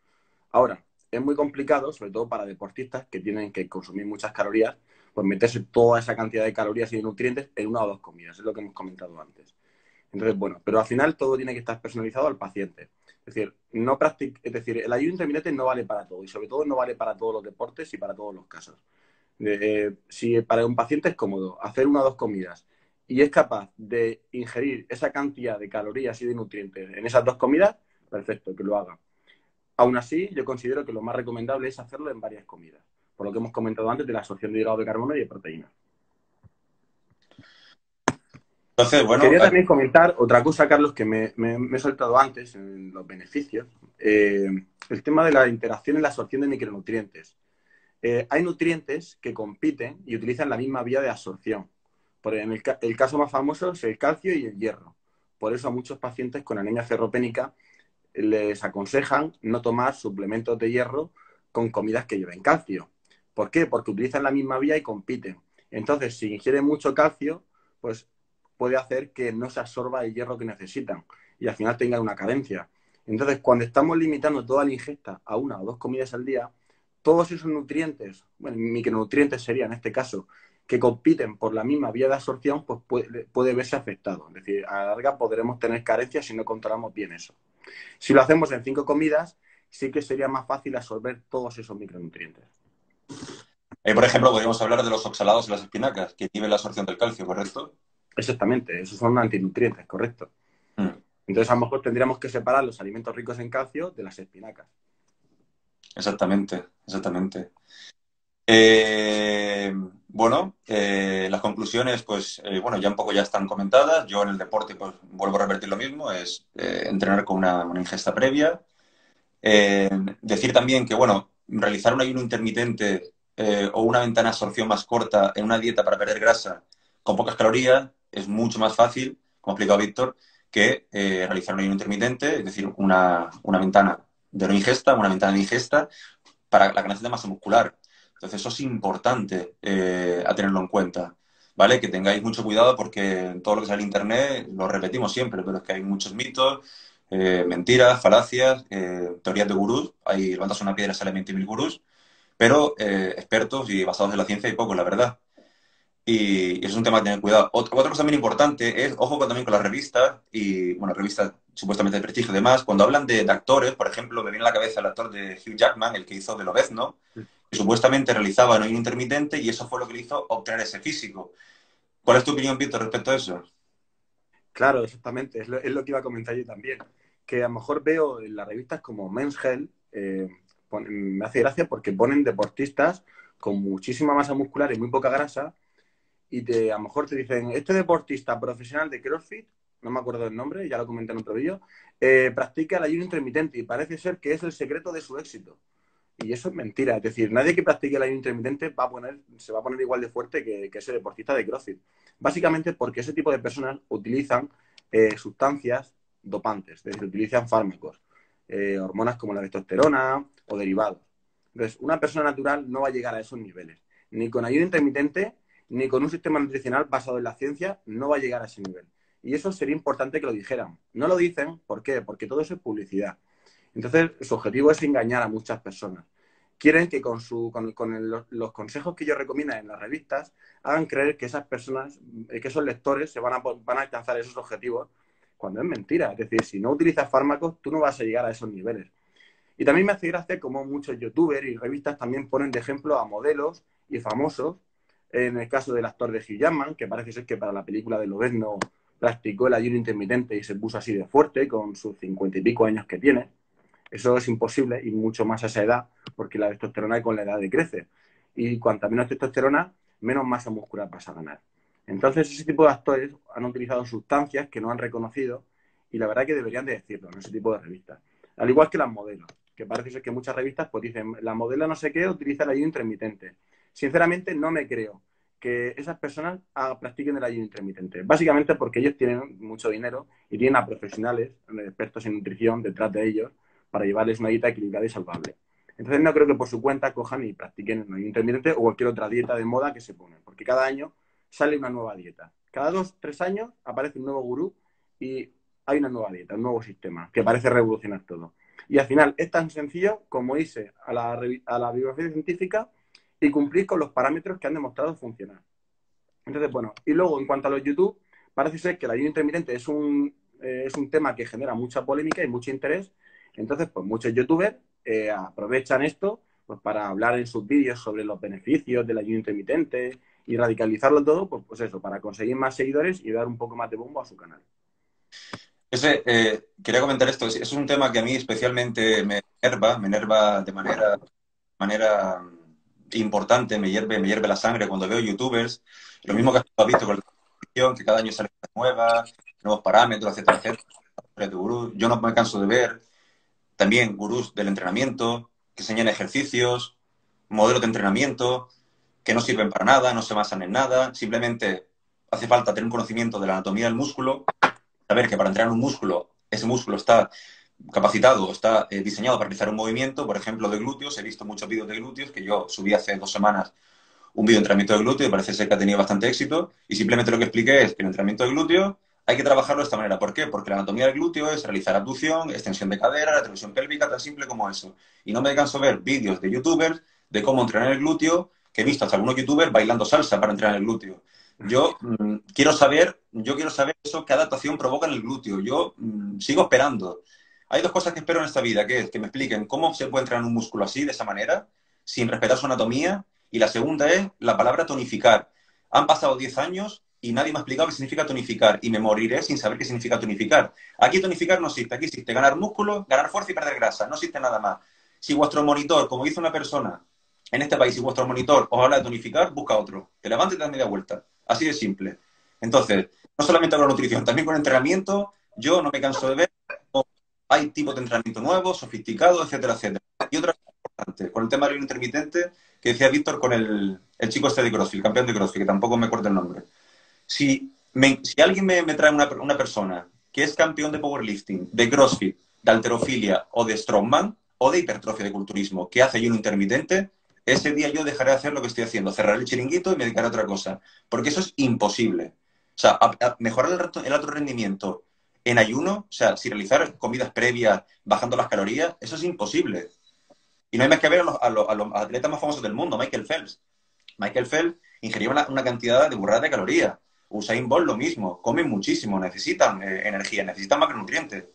Ahora, es muy complicado, sobre todo para deportistas que tienen que consumir muchas calorías, pues meterse toda esa cantidad de calorías y de nutrientes en una o dos comidas, es lo que hemos comentado antes. Entonces, bueno, pero al final todo tiene que estar personalizado al paciente. Es decir, es decir, el ayuno intermitente no vale para todo y sobre todo no vale para todos los deportes y para todos los casos. Si para un paciente es cómodo hacer una o dos comidas y es capaz de ingerir esa cantidad de calorías y de nutrientes en esas dos comidas, perfecto, que lo haga. Aún así, yo considero que lo más recomendable es hacerlo en varias comidas, por lo que hemos comentado antes de la absorción de hidratos de carbono y de proteínas. Entonces, bueno, Quería también comentar otra cosa, Carlos, que me he soltado antes en los beneficios. El tema de la interacción en la absorción de micronutrientes. Hay nutrientes que compiten y utilizan la misma vía de absorción. El caso más famoso es el calcio y el hierro. Por eso a muchos pacientes con anemia ferropénica les aconsejan no tomar suplementos de hierro con comidas que lleven calcio. ¿Por qué? Porque utilizan la misma vía y compiten. Entonces, si ingieren mucho calcio, pues puede hacer que no se absorba el hierro que necesitan y al final tengan una carencia. Entonces, cuando estamos limitando toda la ingesta a una o dos comidas al día, todos esos nutrientes, bueno, micronutrientes sería en este caso, que compiten por la misma vía de absorción, pues puede verse afectado. Es decir, a la larga podremos tener carencias si no controlamos bien eso. Si lo hacemos en 5 comidas, sí que sería más fácil absorber todos esos micronutrientes. por ejemplo, podríamos hablar de los oxalados y las espinacas, que inhiben la absorción del calcio, ¿correcto? Exactamente, esos son antinutrientes, correcto. Mm, Entonces, a lo mejor tendríamos que separar los alimentos ricos en calcio de las espinacas. exactamente, exactamente. Bueno, las conclusiones, pues, bueno, ya un poco ya están comentadas. Yo en el deporte, pues, vuelvo a repetir lo mismo, es entrenar con una ingesta previa. Decir también que, bueno, realizar un ayuno intermitente o una ventana de absorción más corta en una dieta para perder grasa con pocas calorías es mucho más fácil, como ha explicado Víctor, que realizar un ayuno intermitente, es decir, una ventana de no ingesta, una ventana de ingesta para la ganancia de masa muscular. Entonces, eso es importante a tenerlo en cuenta, ¿vale? Que tengáis mucho cuidado porque en todo lo que sale en Internet lo repetimos siempre, pero es que hay muchos mitos, mentiras, falacias, teorías de gurús. Ahí levantas una piedra y salen 20.000 gurús, pero expertos y basados en la ciencia hay pocos, la verdad. Y eso es un tema que tener cuidado. Otra cosa también importante es, ojo también con las revistas, y bueno, revistas supuestamente de prestigio y demás, cuando hablan de actores, por ejemplo, me viene a la cabeza el actor de Hugh Jackman, el que hizo de Lobezno, que supuestamente realizaba un ayuno intermitente y eso fue lo que le hizo obtener ese físico. ¿Cuál es tu opinión, Víctor, respecto a eso? Claro, exactamente, es lo que iba a comentar yo también. Que a lo mejor veo en las revistas como Men's Health, me hace gracia porque ponen deportistas con muchísima masa muscular y muy poca grasa y a lo mejor te dicen, este deportista profesional de CrossFit, no me acuerdo del nombre, ya lo comenté en otro vídeo, practica el ayuno intermitente y parece ser que es el secreto de su éxito. Y eso es mentira. Es decir, nadie que practique el ayuno intermitente se va a poner igual de fuerte que ese deportista de CrossFit. Básicamente porque ese tipo de personas utilizan sustancias dopantes, es decir, utilizan fármacos, hormonas como la testosterona o derivados. Entonces, una persona natural no va a llegar a esos niveles. Ni con ayuno intermitente, ni con un sistema nutricional basado en la ciencia, no va a llegar a ese nivel. Y eso sería importante que lo dijeran. No lo dicen, ¿por qué? Porque todo eso es publicidad. Entonces, su objetivo es engañar a muchas personas. Quieren que los consejos que ellos recomiendan en las revistas hagan creer que esas personas, que esos lectores van a alcanzar esos objetivos, cuando es mentira. Es decir, si no utilizas fármacos, tú no vas a llegar a esos niveles. Y también me hace gracia como muchos youtubers y revistas también ponen de ejemplo a modelos y famosos. En el caso del actor de Hugh Jackman, que parece ser que para la película de Lobezno practicó el ayuno intermitente y se puso así de fuerte con sus 50 y pico años que tiene. Eso es imposible y mucho más a esa edad, porque la testosterona con la edad decrece. Y cuanta menos testosterona, menos masa muscular vas a ganar. Entonces, ese tipo de actores han utilizado sustancias que no han reconocido y la verdad que deberían de decirlo en ese tipo de revistas. Al igual que las modelos, que parece ser que muchas revistas pues dicen, la modelo no sé qué utiliza el ayuno intermitente. Sinceramente, no me creo que esas personas practiquen el ayuno intermitente. Básicamente porque ellos tienen mucho dinero y tienen a profesionales, expertos en nutrición, detrás de ellos, para llevarles una dieta equilibrada y saludable. Entonces no creo que por su cuenta cojan y practiquen un ayuno intermitente o cualquier otra dieta de moda que se ponen, porque cada año sale una nueva dieta. Cada 2 o 3 años aparece un nuevo gurú y hay una nueva dieta, un nuevo sistema que parece revolucionar todo. Y al final es tan sencillo como irse a la bibliografía científica y cumplir con los parámetros que han demostrado funcionar. Entonces, bueno, y luego en cuanto a los YouTube, parece ser que el ayuno intermitente es un tema que genera mucha polémica y mucho interés. Entonces, pues muchos youtubers aprovechan esto pues, para hablar en sus vídeos sobre los beneficios del ayuno intermitente y radicalizarlo todo, pues eso, para conseguir más seguidores y dar un poco más de bombo a su canal. Quería comentar esto. Es un tema que a mí especialmente me enerva de manera importante, me hierve la sangre cuando veo youtubers. Lo mismo que has visto con la televisión, que cada año salen cosas nuevas, nuevos parámetros, etcétera, etcétera. De gurús. Yo no me canso de ver también gurús del entrenamiento que enseñan ejercicios, modelos de entrenamiento que no sirven para nada, no se basan en nada, simplemente hace falta tener un conocimiento de la anatomía del músculo, saber que para entrenar un músculo, ese músculo está capacitado, está diseñado para realizar un movimiento, por ejemplo, de glúteos. He visto muchos vídeos de glúteos que yo subí hace 2 semanas un vídeo de entrenamiento de glúteo y parece ser que ha tenido bastante éxito. Y simplemente lo que expliqué es que el entrenamiento de glúteo hay que trabajarlo de esta manera. ¿Por qué? Porque la anatomía del glúteo es realizar abducción, extensión de cadera, retroversión pélvica, tan simple como eso. Y no me canso de ver vídeos de youtubers de cómo entrenar el glúteo, que he visto hasta algunos youtubers bailando salsa para entrenar el glúteo. Yo quiero saber eso, qué adaptación provoca en el glúteo. Yo sigo esperando. Hay dos cosas que espero en esta vida, que es que me expliquen cómo se puede entrenar un músculo así, de esa manera, sin respetar su anatomía. Y la segunda es la palabra tonificar. Han pasado 10 años y nadie me ha explicado qué significa tonificar y me moriré sin saber qué significa tonificar. Aquí tonificar no existe, aquí existe ganar músculo, ganar fuerza y perder grasa, no existe nada más. Si vuestro monitor, como hizo una persona en este país, si vuestro monitor os habla de tonificar, busca otro. Te levantes y te das media vuelta. Así de simple. Entonces, no solamente con la nutrición, también con entrenamiento, yo no me canso de ver. Hay tipos de entrenamiento nuevos, sofisticados, etcétera, etcétera. Y otra cosa importante, con el tema del intermitente, que decía Víctor con el chico este de CrossFit, el campeón de CrossFit, que tampoco me acuerdo el nombre. Si alguien me trae una persona que es campeón de powerlifting, de CrossFit, de halterofilia o de strongman o de hipertrofia de culturismo, que hace ayuno intermitente, ese día yo dejaré de hacer lo que estoy haciendo, cerraré el chiringuito y me dedicaré a otra cosa. Porque eso es imposible. O sea, mejorar el alto rendimiento en ayuno, o sea, si realizar comidas previas, bajando las calorías, eso es imposible. Y no hay más que ver a los atletas más famosos del mundo, Michael Phelps. Michael Phelps ingería una cantidad de burrada de calorías. Usain Bolt lo mismo, comen muchísimo, necesitan energía, necesitan macronutrientes.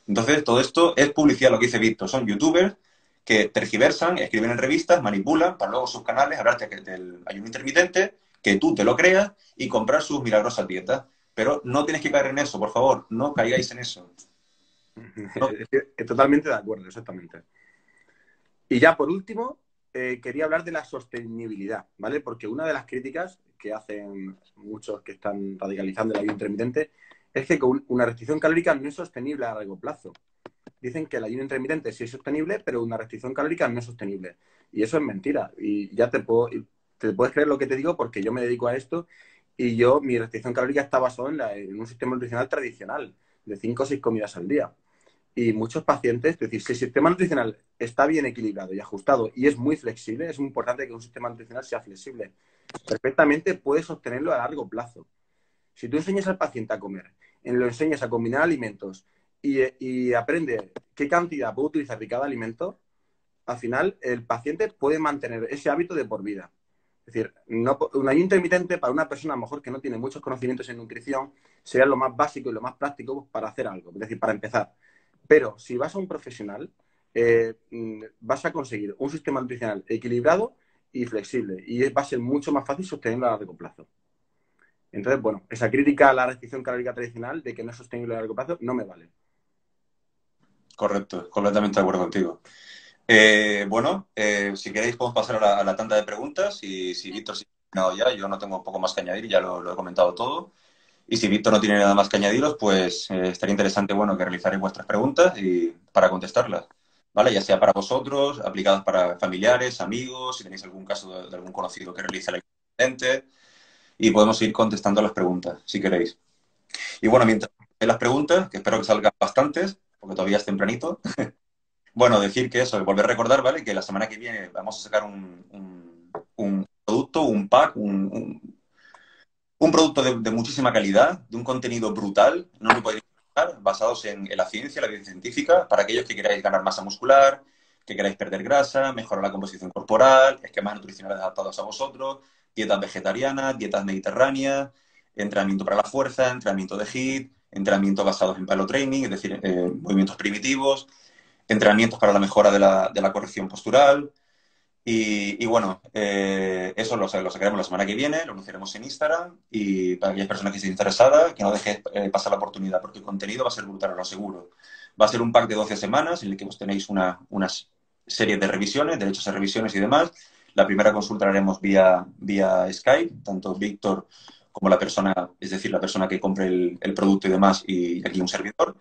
Entonces, todo esto es publicidad, lo que dice Víctor. Son youtubers que tergiversan, escriben en revistas, manipulan para luego sus canales hablarte del ayuno intermitente, que tú te lo creas y comprar sus milagrosas dietas. Pero no tienes que caer en eso, por favor, no caigáis en eso. No. Totalmente de acuerdo, exactamente. Y ya por último, quería hablar de la sostenibilidad, ¿vale? Porque una de las críticas que hacen muchos que están radicalizando el ayuno intermitente es que con una restricción calórica no es sostenible a largo plazo. Dicen que el ayuno intermitente sí es sostenible, pero una restricción calórica no es sostenible. Y eso es mentira. Y ya te puedes creer lo que te digo porque yo me dedico a esto y mi restricción calórica está basada en un sistema nutricional tradicional de 5 o 6 comidas al día. Y muchos pacientes, es decir, si el sistema nutricional está bien equilibrado y ajustado y es muy flexible, es muy importante que un sistema nutricional sea flexible, perfectamente puedes sostenerlo a largo plazo. Si tú enseñas al paciente a comer, lo enseñas a combinar alimentos y aprende qué cantidad puede utilizar de cada alimento, al final el paciente puede mantener ese hábito de por vida. Es decir, un ayuno intermitente para una persona a lo mejor que no tiene muchos conocimientos en nutrición sería lo más básico y lo más práctico para hacer algo, es decir, para empezar. Pero si vas a un profesional, vas a conseguir un sistema nutricional equilibrado y flexible y va a ser mucho más fácil sostenerlo a largo plazo. Entonces, bueno, esa crítica a la restricción calórica tradicional de que no es sostenible a largo plazo no me vale. Correcto, completamente de acuerdo contigo. Bueno, si queréis podemos pasar a la tanda de preguntas y si Víctor se ha terminado ya, yo no tengo poco más que añadir, ya lo he comentado todo. Y si Víctor no tiene nada más que añadiros, pues estaría interesante, bueno, que realizarais vuestras preguntas y para contestarlas, ¿vale? Ya sea para vosotros, aplicadas para familiares, amigos, si tenéis algún caso de algún conocido que realice el accidente, y podemos ir contestando las preguntas, si queréis. Y bueno, mientras las preguntas, que espero que salgan bastantes, porque todavía es tempranito, bueno, decir que eso, volver a recordar, ¿vale? Que la semana que viene vamos a sacar un producto, un pack, un producto de muchísima calidad, de un contenido brutal, no lo podéis imaginar, basados en la ciencia, la evidencia científica, para aquellos que queráis ganar masa muscular, que queráis perder grasa, mejorar la composición corporal, esquemas nutricionales adaptados a vosotros, dietas vegetarianas, dietas mediterráneas, entrenamiento para la fuerza, entrenamiento de HIIT, entrenamientos basados en palo training, es decir, movimientos primitivos, entrenamientos para la mejora de la corrección postural, y bueno, eso lo sacaremos la semana que viene, lo anunciaremos en Instagram y para aquellas personas que estén interesadas, que no dejes pasar la oportunidad, porque el contenido va a ser brutal, os lo aseguro. Va a ser un pack de 12 semanas en el que pues, tenéis una serie de revisiones, derechos a revisiones y demás. La primera consulta la haremos vía Skype, tanto Víctor como la persona, es decir, la persona que compre el producto y demás, y aquí un servidor.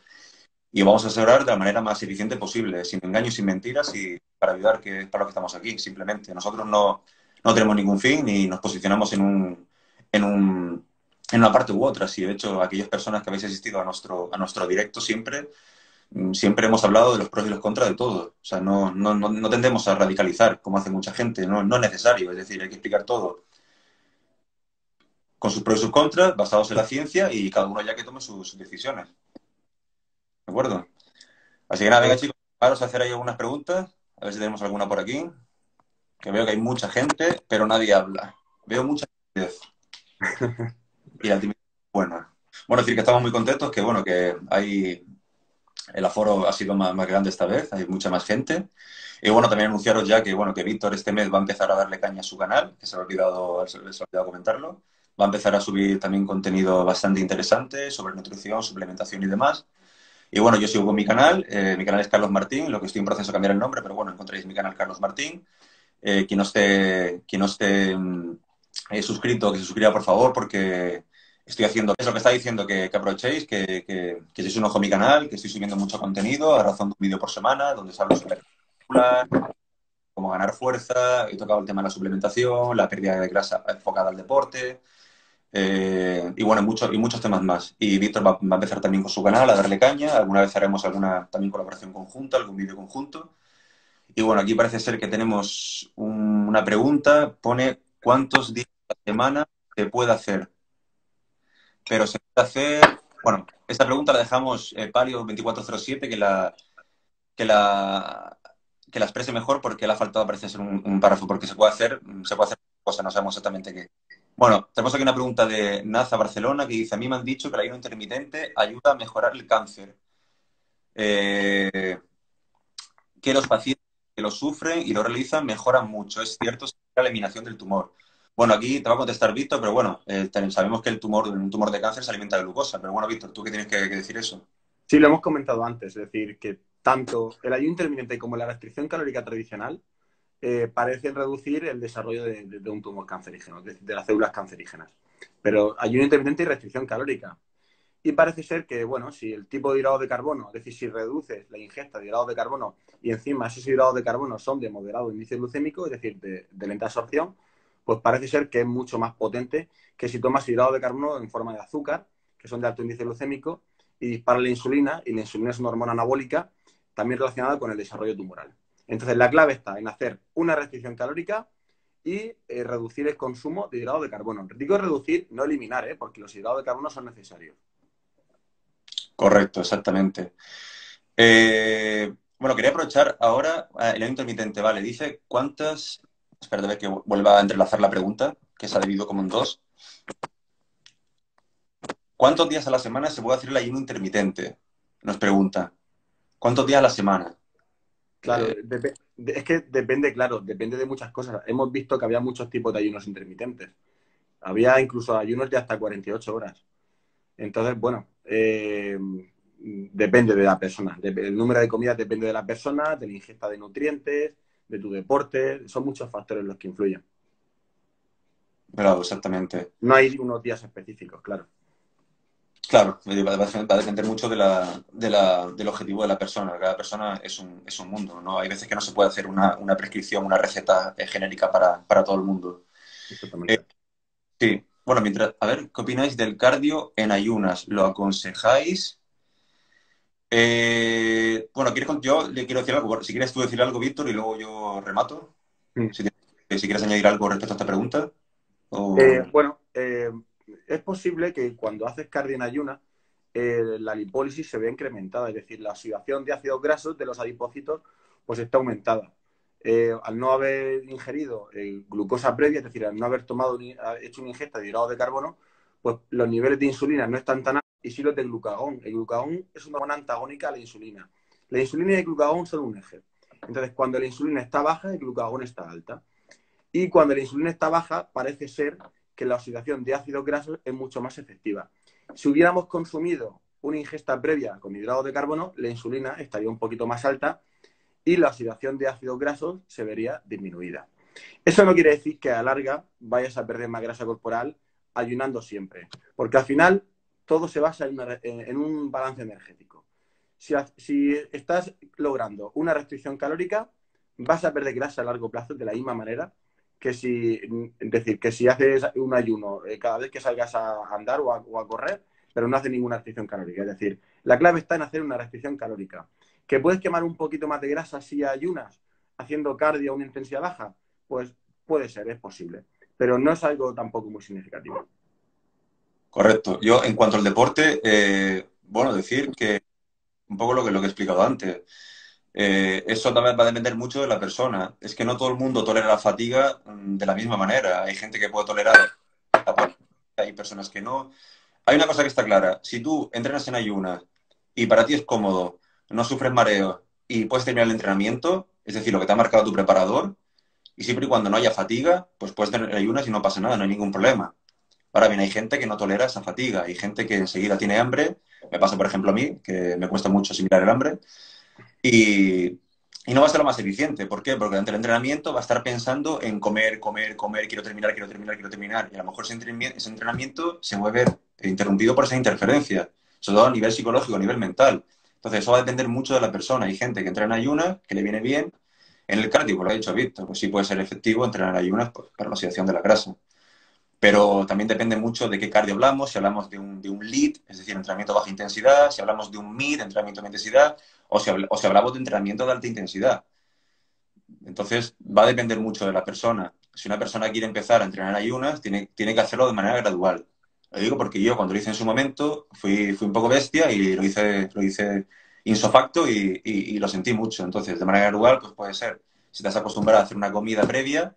Y vamos a asesorar de la manera más eficiente posible, sin engaños, sin mentiras y para ayudar, que es para lo que estamos aquí, simplemente. Nosotros no tenemos ningún fin ni nos posicionamos en una parte u otra. Si de hecho, aquellas personas que habéis asistido a nuestro directo siempre hemos hablado de los pros y los contras de todo. O sea, no tendemos a radicalizar como hace mucha gente. No es necesario. Es decir, hay que explicar todo con sus pros y sus contras, basados en la ciencia y cada uno ya que tome sus decisiones. ¿De acuerdo? Así que nada, venga chicos, vamos a hacer ahí algunas preguntas, a ver si tenemos alguna por aquí, que veo que hay mucha gente, pero nadie habla. Veo mucha timidez y la timidez es buena. Bueno, decir que estamos muy contentos, que bueno, que el aforo ha sido más grande esta vez, hay mucha más gente. Y bueno, también anunciaros ya que bueno, que Víctor este mes va a empezar a darle caña a su canal, que se me ha olvidado comentarlo. Va a empezar a subir también contenido bastante interesante sobre nutrición, suplementación y demás. Y bueno, yo sigo con mi canal es Carlos Martín, lo que estoy en proceso de cambiar el nombre, pero bueno, encontraréis mi canal Carlos Martín. Quien no esté suscrito, que se suscriba por favor, porque estoy haciendo eso que está diciendo, que aprovechéis, que sois un ojo a mi canal, que estoy subiendo mucho contenido, a razón de un vídeo por semana, donde os hablo sobre cómo ganar fuerza, he tocado el tema de la suplementación, la pérdida de grasa enfocada al deporte, y bueno, muchos temas más. Y Víctor va a empezar también con su canal a darle caña. Alguna vez haremos alguna también colaboración conjunta, algún vídeo conjunto. Y bueno, aquí parece ser que tenemos una pregunta. Pone ¿cuántos días a la semana se puede hacer? Pero se puede hacer. Bueno, esta pregunta la dejamos Palio 2407 que la, que la exprese mejor porque le ha faltado, parece ser un párrafo, porque se puede hacer cosas, no sabemos exactamente qué. Bueno, tenemos aquí una pregunta de Naza Barcelona que dice, a mí me han dicho que el ayuno intermitente ayuda a mejorar el cáncer, eh, que los pacientes que lo sufren y lo realizan mejoran mucho. Es cierto, es la eliminación del tumor. Bueno, aquí te va a contestar Víctor, pero bueno, sabemos que un tumor de cáncer se alimenta de glucosa, pero bueno, Víctor, ¿tú qué tienes que decir eso? Sí, lo hemos comentado antes, es decir, que tanto el ayuno intermitente como la restricción calórica tradicional parecen reducir el desarrollo de un tumor cancerígeno, de las células cancerígenas. Pero ayuno intermitente y restricción calórica. Y parece ser que, bueno, si el tipo de hidratos de carbono, es decir, si reduces la ingesta de hidratos de carbono y encima esos hidratos de carbono son de moderado índice glucémico, es decir, de lenta absorción, pues parece ser que es mucho más potente que si tomas hidratos de carbono en forma de azúcar, que son de alto índice glucémico, y dispara la insulina, y la insulina es una hormona anabólica también relacionada con el desarrollo tumoral. Entonces, la clave está en hacer una restricción calórica y reducir el consumo de hidratos de carbono. Digo reducir, no eliminar, porque los hidratos de carbono son necesarios. Correcto, exactamente. Bueno, quería aprovechar ahora el ayuno intermitente, vale. Dice cuántas. Espera, a ver que vuelva a entrelazar la pregunta, que se ha dividido como en dos. ¿Cuántos días a la semana se puede hacer el ayuno intermitente? Nos pregunta. ¿Cuántos días a la semana? Claro, es que depende, claro, depende de muchas cosas. Hemos visto que había muchos tipos de ayunos intermitentes. Había incluso ayunos de hasta 48 horas. Entonces, bueno, depende de la persona. El número de comidas depende de la persona, de la ingesta de nutrientes, de tu deporte. Son muchos factores los que influyen. Claro, exactamente. No hay unos días específicos, claro. Claro, va a depender mucho del objetivo de la persona. Cada persona es un mundo, ¿no? Hay veces que no se puede hacer una prescripción, una receta genérica para todo el mundo. Eh, Exactamente. sí, bueno, mientras, a ver, ¿qué opináis del cardio en ayunas? ¿Lo aconsejáis? Bueno, yo le quiero decir algo. Si quieres tú decir algo, Víctor, y luego yo remato. Mm. Si quieres añadir algo respecto a esta pregunta. O... Bueno, es posible que cuando haces cardio en ayuna, la lipólisis se vea incrementada, es decir, la oxidación de ácidos grasos de los adipocitos pues está aumentada. Al no haber ingerido glucosa previa, es decir, al no haber hecho una ingesta de hidratos de carbono, pues los niveles de insulina no están tan altos y sí los de glucagón. El glucagón es una hormona antagónica a la insulina. La insulina y el glucagón son un eje. Entonces, cuando la insulina está baja, el glucagón está alta. Y cuando la insulina está baja, parece ser que la oxidación de ácidos grasos es mucho más efectiva. Si hubiéramos consumido una ingesta previa con hidratos de carbono, la insulina estaría un poquito más alta y la oxidación de ácidos grasos se vería disminuida. Eso no quiere decir que a la larga vayas a perder más grasa corporal ayunando siempre, porque al final todo se basa en un balance energético. Si estás logrando una restricción calórica, vas a perder grasa a largo plazo de la misma manera que si, es decir, que si haces un ayuno cada vez que salgas a andar o a correr, pero no haces ninguna restricción calórica. Es decir, la clave está en hacer una restricción calórica. ¿Que puedes quemar un poquito más de grasa si ayunas haciendo cardio a una intensidad baja? Pues puede ser, es posible. Pero no es algo tampoco muy significativo. Correcto. Yo, en cuanto al deporte, bueno, decir que un poco lo que he explicado antes. Eso también va a depender mucho de la persona. Es que no todo el mundo tolera la fatiga de la misma manera. Hay gente que puede tolerar la fatiga, hay personas que no. Hay una cosa que está clara. Si tú entrenas en ayunas y para ti es cómodo, no sufres mareo y puedes terminar el entrenamiento, es decir, lo que te ha marcado tu preparador, y siempre y cuando no haya fatiga, pues puedes tener ayunas y no pasa nada, no hay ningún problema. Ahora bien, hay gente que no tolera esa fatiga, hay gente que enseguida tiene hambre, me pasa por ejemplo a mí, que me cuesta mucho asimilar el hambre, y, y no va a ser lo más eficiente. ¿Por qué? Porque durante el entrenamiento va a estar pensando en comer, comer, comer, quiero terminar, quiero terminar, quiero terminar. Y a lo mejor ese entrenamiento se mueve interrumpido por esa interferencia, sobre todo a nivel psicológico, a nivel mental. Entonces, eso va a depender mucho de la persona. Hay gente que entrena en ayunas, que le viene bien. En el cardio, como lo ha dicho Víctor, pues sí puede ser efectivo entrenar en ayunas pues, para la oxidación de la grasa. Pero también depende mucho de qué cardio hablamos, si hablamos de un lead, es decir, entrenamiento de baja intensidad, si hablamos de un mid, entrenamiento de intensidad, o si hablamos de entrenamiento de alta intensidad. Entonces, va a depender mucho de la persona. Si una persona quiere empezar a entrenar ayunas, tiene que hacerlo de manera gradual. Lo digo porque yo, cuando lo hice en su momento, fui un poco bestia y lo hice insofacto y lo sentí mucho. Entonces, de manera gradual, pues puede ser, si te has acostumbrado a hacer una comida previa,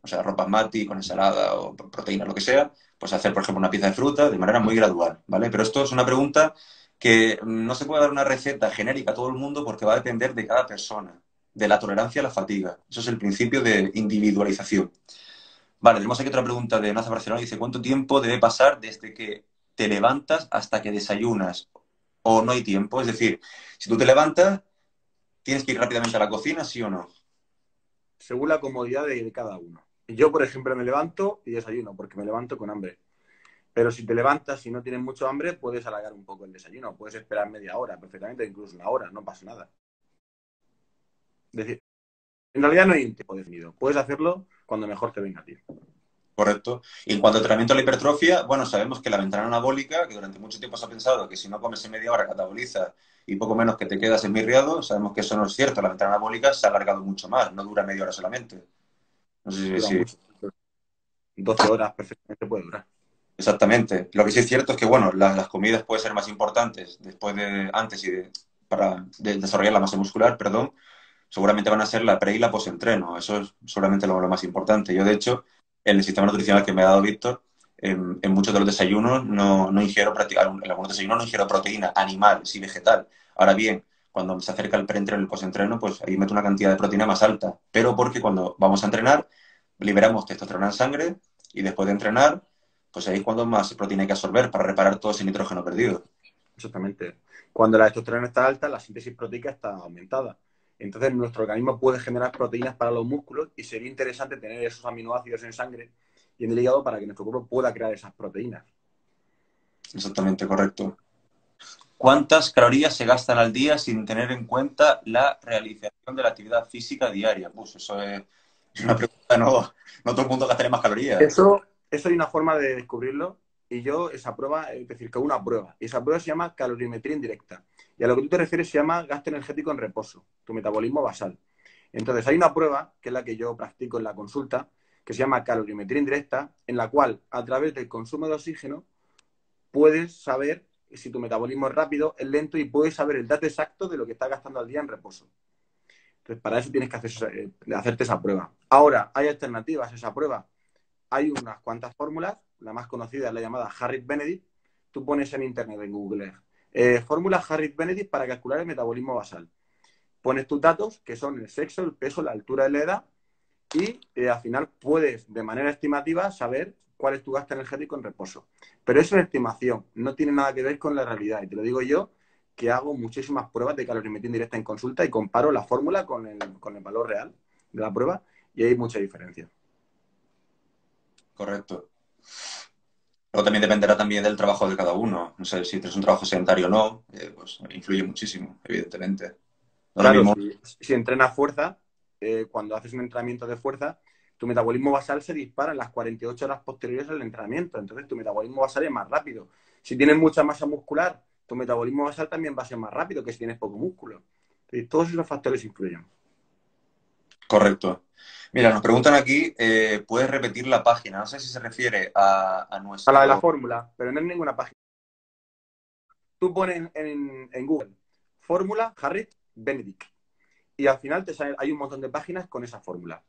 o sea, arroz basmati con ensalada o proteína, lo que sea, pues hacer, por ejemplo, una pieza de fruta de manera muy gradual, ¿vale? Pero esto es una pregunta que no se puede dar una receta genérica a todo el mundo porque va a depender de cada persona, de la tolerancia a la fatiga. Eso es el principio de individualización. Vale, tenemos aquí otra pregunta de Naza Barcelona. Dice, ¿cuánto tiempo debe pasar desde que te levantas hasta que desayunas? ¿O no hay tiempo? Es decir, si tú te levantas, ¿tienes que ir rápidamente a la cocina, sí o no? según la comodidad de cada uno. Yo, por ejemplo, me levanto y desayuno porque me levanto con hambre. Pero si te levantas y no tienes mucho hambre, puedes alargar un poco el desayuno. Puedes esperar media hora perfectamente, incluso una hora, no pasa nada. Es decir, en realidad no hay un tiempo definido. Puedes hacerlo cuando mejor te venga a ti. Correcto. Y en cuanto al tratamiento de la hipertrofia, bueno, sabemos que la ventana anabólica, que durante mucho tiempo se ha pensado que si no comes en media hora cataboliza y poco menos que te quedas esmirriado, sabemos que eso no es cierto. La ventana anabólica se ha alargado mucho más, no dura media hora solamente. No sé Dura si... mucho. 12 horas perfectamente puede durar. Exactamente. Lo que sí es cierto es que, bueno, las comidas pueden ser más importantes después de, antes y de, para desarrollar la masa muscular, perdón, seguramente van a ser la pre y la post-entreno. Eso es seguramente lo más importante. Yo, de hecho, en el sistema nutricional que me ha dado Víctor, en muchos de los desayunos no ingiero, en algunos desayunos no ingiero proteína animal, sí vegetal. Ahora bien, cuando se acerca el preentreno y el post-entreno, pues ahí meto una cantidad de proteína más alta. Pero porque cuando vamos a entrenar, liberamos testosterona en sangre y después de entrenar, pues ahí es cuando más proteína hay que absorber para reparar todo ese nitrógeno perdido. Exactamente. Cuando la testosterona está alta, la síntesis proteica está aumentada. Entonces, nuestro organismo puede generar proteínas para los músculos y sería interesante tener esos aminoácidos en sangre y en el hígado para que nuestro cuerpo pueda crear esas proteínas. Exactamente, correcto. ¿Cuántas calorías se gastan al día sin tener en cuenta la realización de la actividad física diaria? Pues eso es una pregunta, no todo el mundo gastará más calorías. Eso hay una forma de descubrirlo y yo esa prueba, es decir, que una prueba. Y esa prueba se llama calorimetría indirecta. Y a lo que tú te refieres se llama gasto energético en reposo, tu metabolismo basal. Entonces, hay una prueba, que es la que yo practico en la consulta, que se llama calorimetría indirecta, en la cual, a través del consumo de oxígeno, puedes saber si tu metabolismo es rápido, es lento y puedes saber el dato exacto de lo que estás gastando al día en reposo. Entonces, para eso tienes que hacerte esa prueba. Ahora, hay alternativas a esa prueba. Hay unas cuantas fórmulas, la más conocida es la llamada Harris-Benedict. Tú pones en internet, en Google, fórmula Harris-Benedict para calcular el metabolismo basal. Pones tus datos, que son el sexo, el peso, la altura y la edad, y al final puedes, de manera estimativa, saber cuál es tu gasto energético en reposo. Pero eso es estimación, no tiene nada que ver con la realidad. Y te lo digo yo, que hago muchísimas pruebas de calorimetría indirecta en consulta y comparo la fórmula con el valor real de la prueba y hay mucha diferencia. Correcto. Luego también dependerá también del trabajo de cada uno. No sé si tienes un trabajo sedentario o no, pues influye muchísimo, evidentemente. No es lo Claro, mismo. si entrenas fuerza, cuando haces un entrenamiento de fuerza, tu metabolismo basal se dispara en las 48 horas posteriores al entrenamiento. Entonces, tu metabolismo basal es más rápido. Si tienes mucha masa muscular, tu metabolismo basal también va a ser más rápido que si tienes poco músculo. Entonces, todos esos factores influyen. Correcto. Mira, nos preguntan aquí, ¿puedes repetir la página? No sé si se refiere a A la de la nuestro... fórmula, pero no es ninguna página. Tú pones en Google fórmula Harris Benedict y al final te sale, hay un montón de páginas con esa fórmula.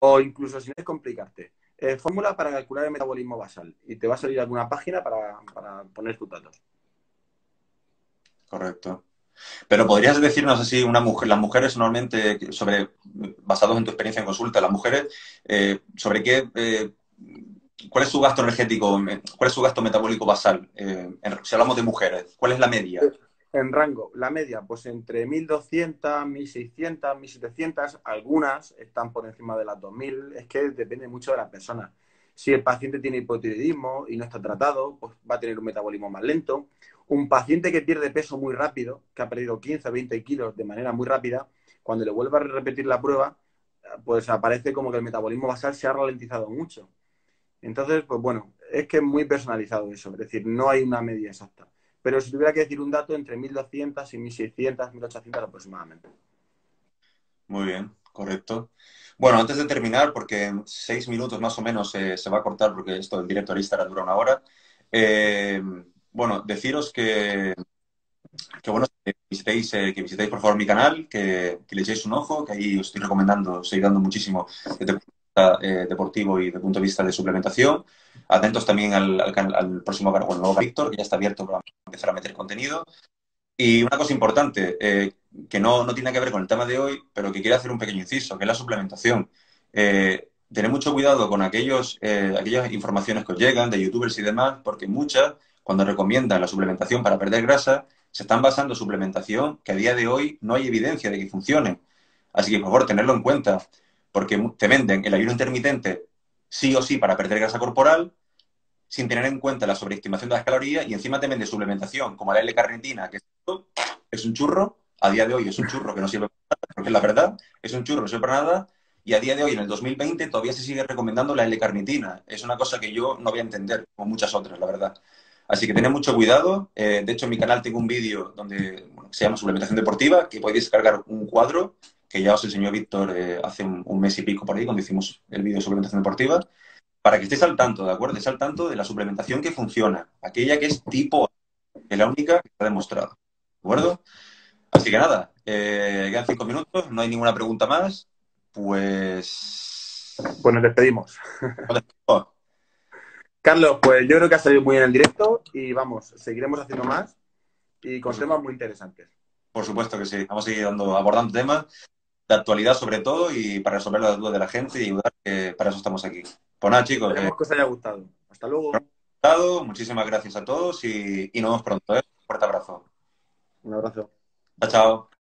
O incluso si no es complicarte, fórmula para calcular el metabolismo basal. Y te va a salir alguna página para poner tus datos. Correcto. Pero podrías decirnos así, las mujeres normalmente, basados en tu experiencia en consulta, las mujeres, sobre cuál es su gasto energético, cuál es su gasto metabólico basal, si hablamos de mujeres, ¿cuál es la media? En rango, la media, pues entre 1.200, 1.600, 1.700, algunas están por encima de las 2.000. Es que depende mucho de la persona. Si el paciente tiene hipotiroidismo y no está tratado, pues va a tener un metabolismo más lento. Un paciente que pierde peso muy rápido, que ha perdido 15 o 20 kilos de manera muy rápida, cuando le vuelva a repetir la prueba, pues aparece como que el metabolismo basal se ha ralentizado mucho. Entonces, pues bueno, es que es muy personalizado eso, es decir, no hay una media exacta. Pero si tuviera que decir un dato, entre 1.200 y 1.600, 1.800 aproximadamente. Muy bien, correcto. Bueno, antes de terminar, porque en 6 minutos más o menos se va a cortar, porque esto del directo a Instagram dura una hora. eh, bueno, deciros que bueno, que visitéis por favor mi canal, que le echéis un ojo, que ahí os estoy recomendando, estoy dando muchísimo desde el punto de vista deportivo y desde el punto de vista de suplementación. Atentos también al próximo canal, bueno, nuevo Víctor, que ya está abierto para empezar a meter contenido. Y una cosa importante, que no tiene que ver con el tema de hoy, pero que quiero hacer un pequeño inciso, que es la suplementación. Tened mucho cuidado con aquellas informaciones que os llegan de youtubers y demás, porque muchas, cuando recomiendan la suplementación para perder grasa, se están basando en suplementación que a día de hoy no hay evidencia de que funcione. Así que, por favor, tenedlo en cuenta. porque te venden el ayuno intermitente sí o sí para perder grasa corporal, sin tener en cuenta la sobreestimación de las calorías, y encima te vende suplementación como la L-carnitina, que es un churro, a día de hoy es un churro que no sirve para nada, porque es la verdad, es un churro, no sirve para nada, y a día de hoy, en el 2020, todavía se sigue recomendando la L-carnitina. Es una cosa que yo no voy a entender, como muchas otras, la verdad. Así que tened mucho cuidado. De hecho, en mi canal tengo un vídeo donde se llama Suplementación Deportiva, que podéis descargar un cuadro que ya os enseñó Víctor hace un mes y pico por ahí, cuando hicimos el vídeo de suplementación deportiva, para que estéis al tanto, ¿de acuerdo? Estéis al tanto de la suplementación que funciona, aquella que es tipo A, que es la única que está demostrada, ¿de acuerdo? Así que nada, quedan 5 minutos, no hay ninguna pregunta más, pues... Pues nos despedimos. Oh, Carlos, pues yo creo que ha salido muy bien el directo y vamos, seguiremos haciendo más y con temas muy interesantes. por supuesto que sí, vamos a seguir abordando temas de actualidad sobre todo y para resolver las dudas de la gente y ayudar, que para eso estamos aquí. Pues nada, chicos, Esperemos que os haya gustado. Hasta luego. muchísimas gracias a todos y nos vemos pronto, ¿eh? Un fuerte abrazo. Un abrazo. Chao, chao.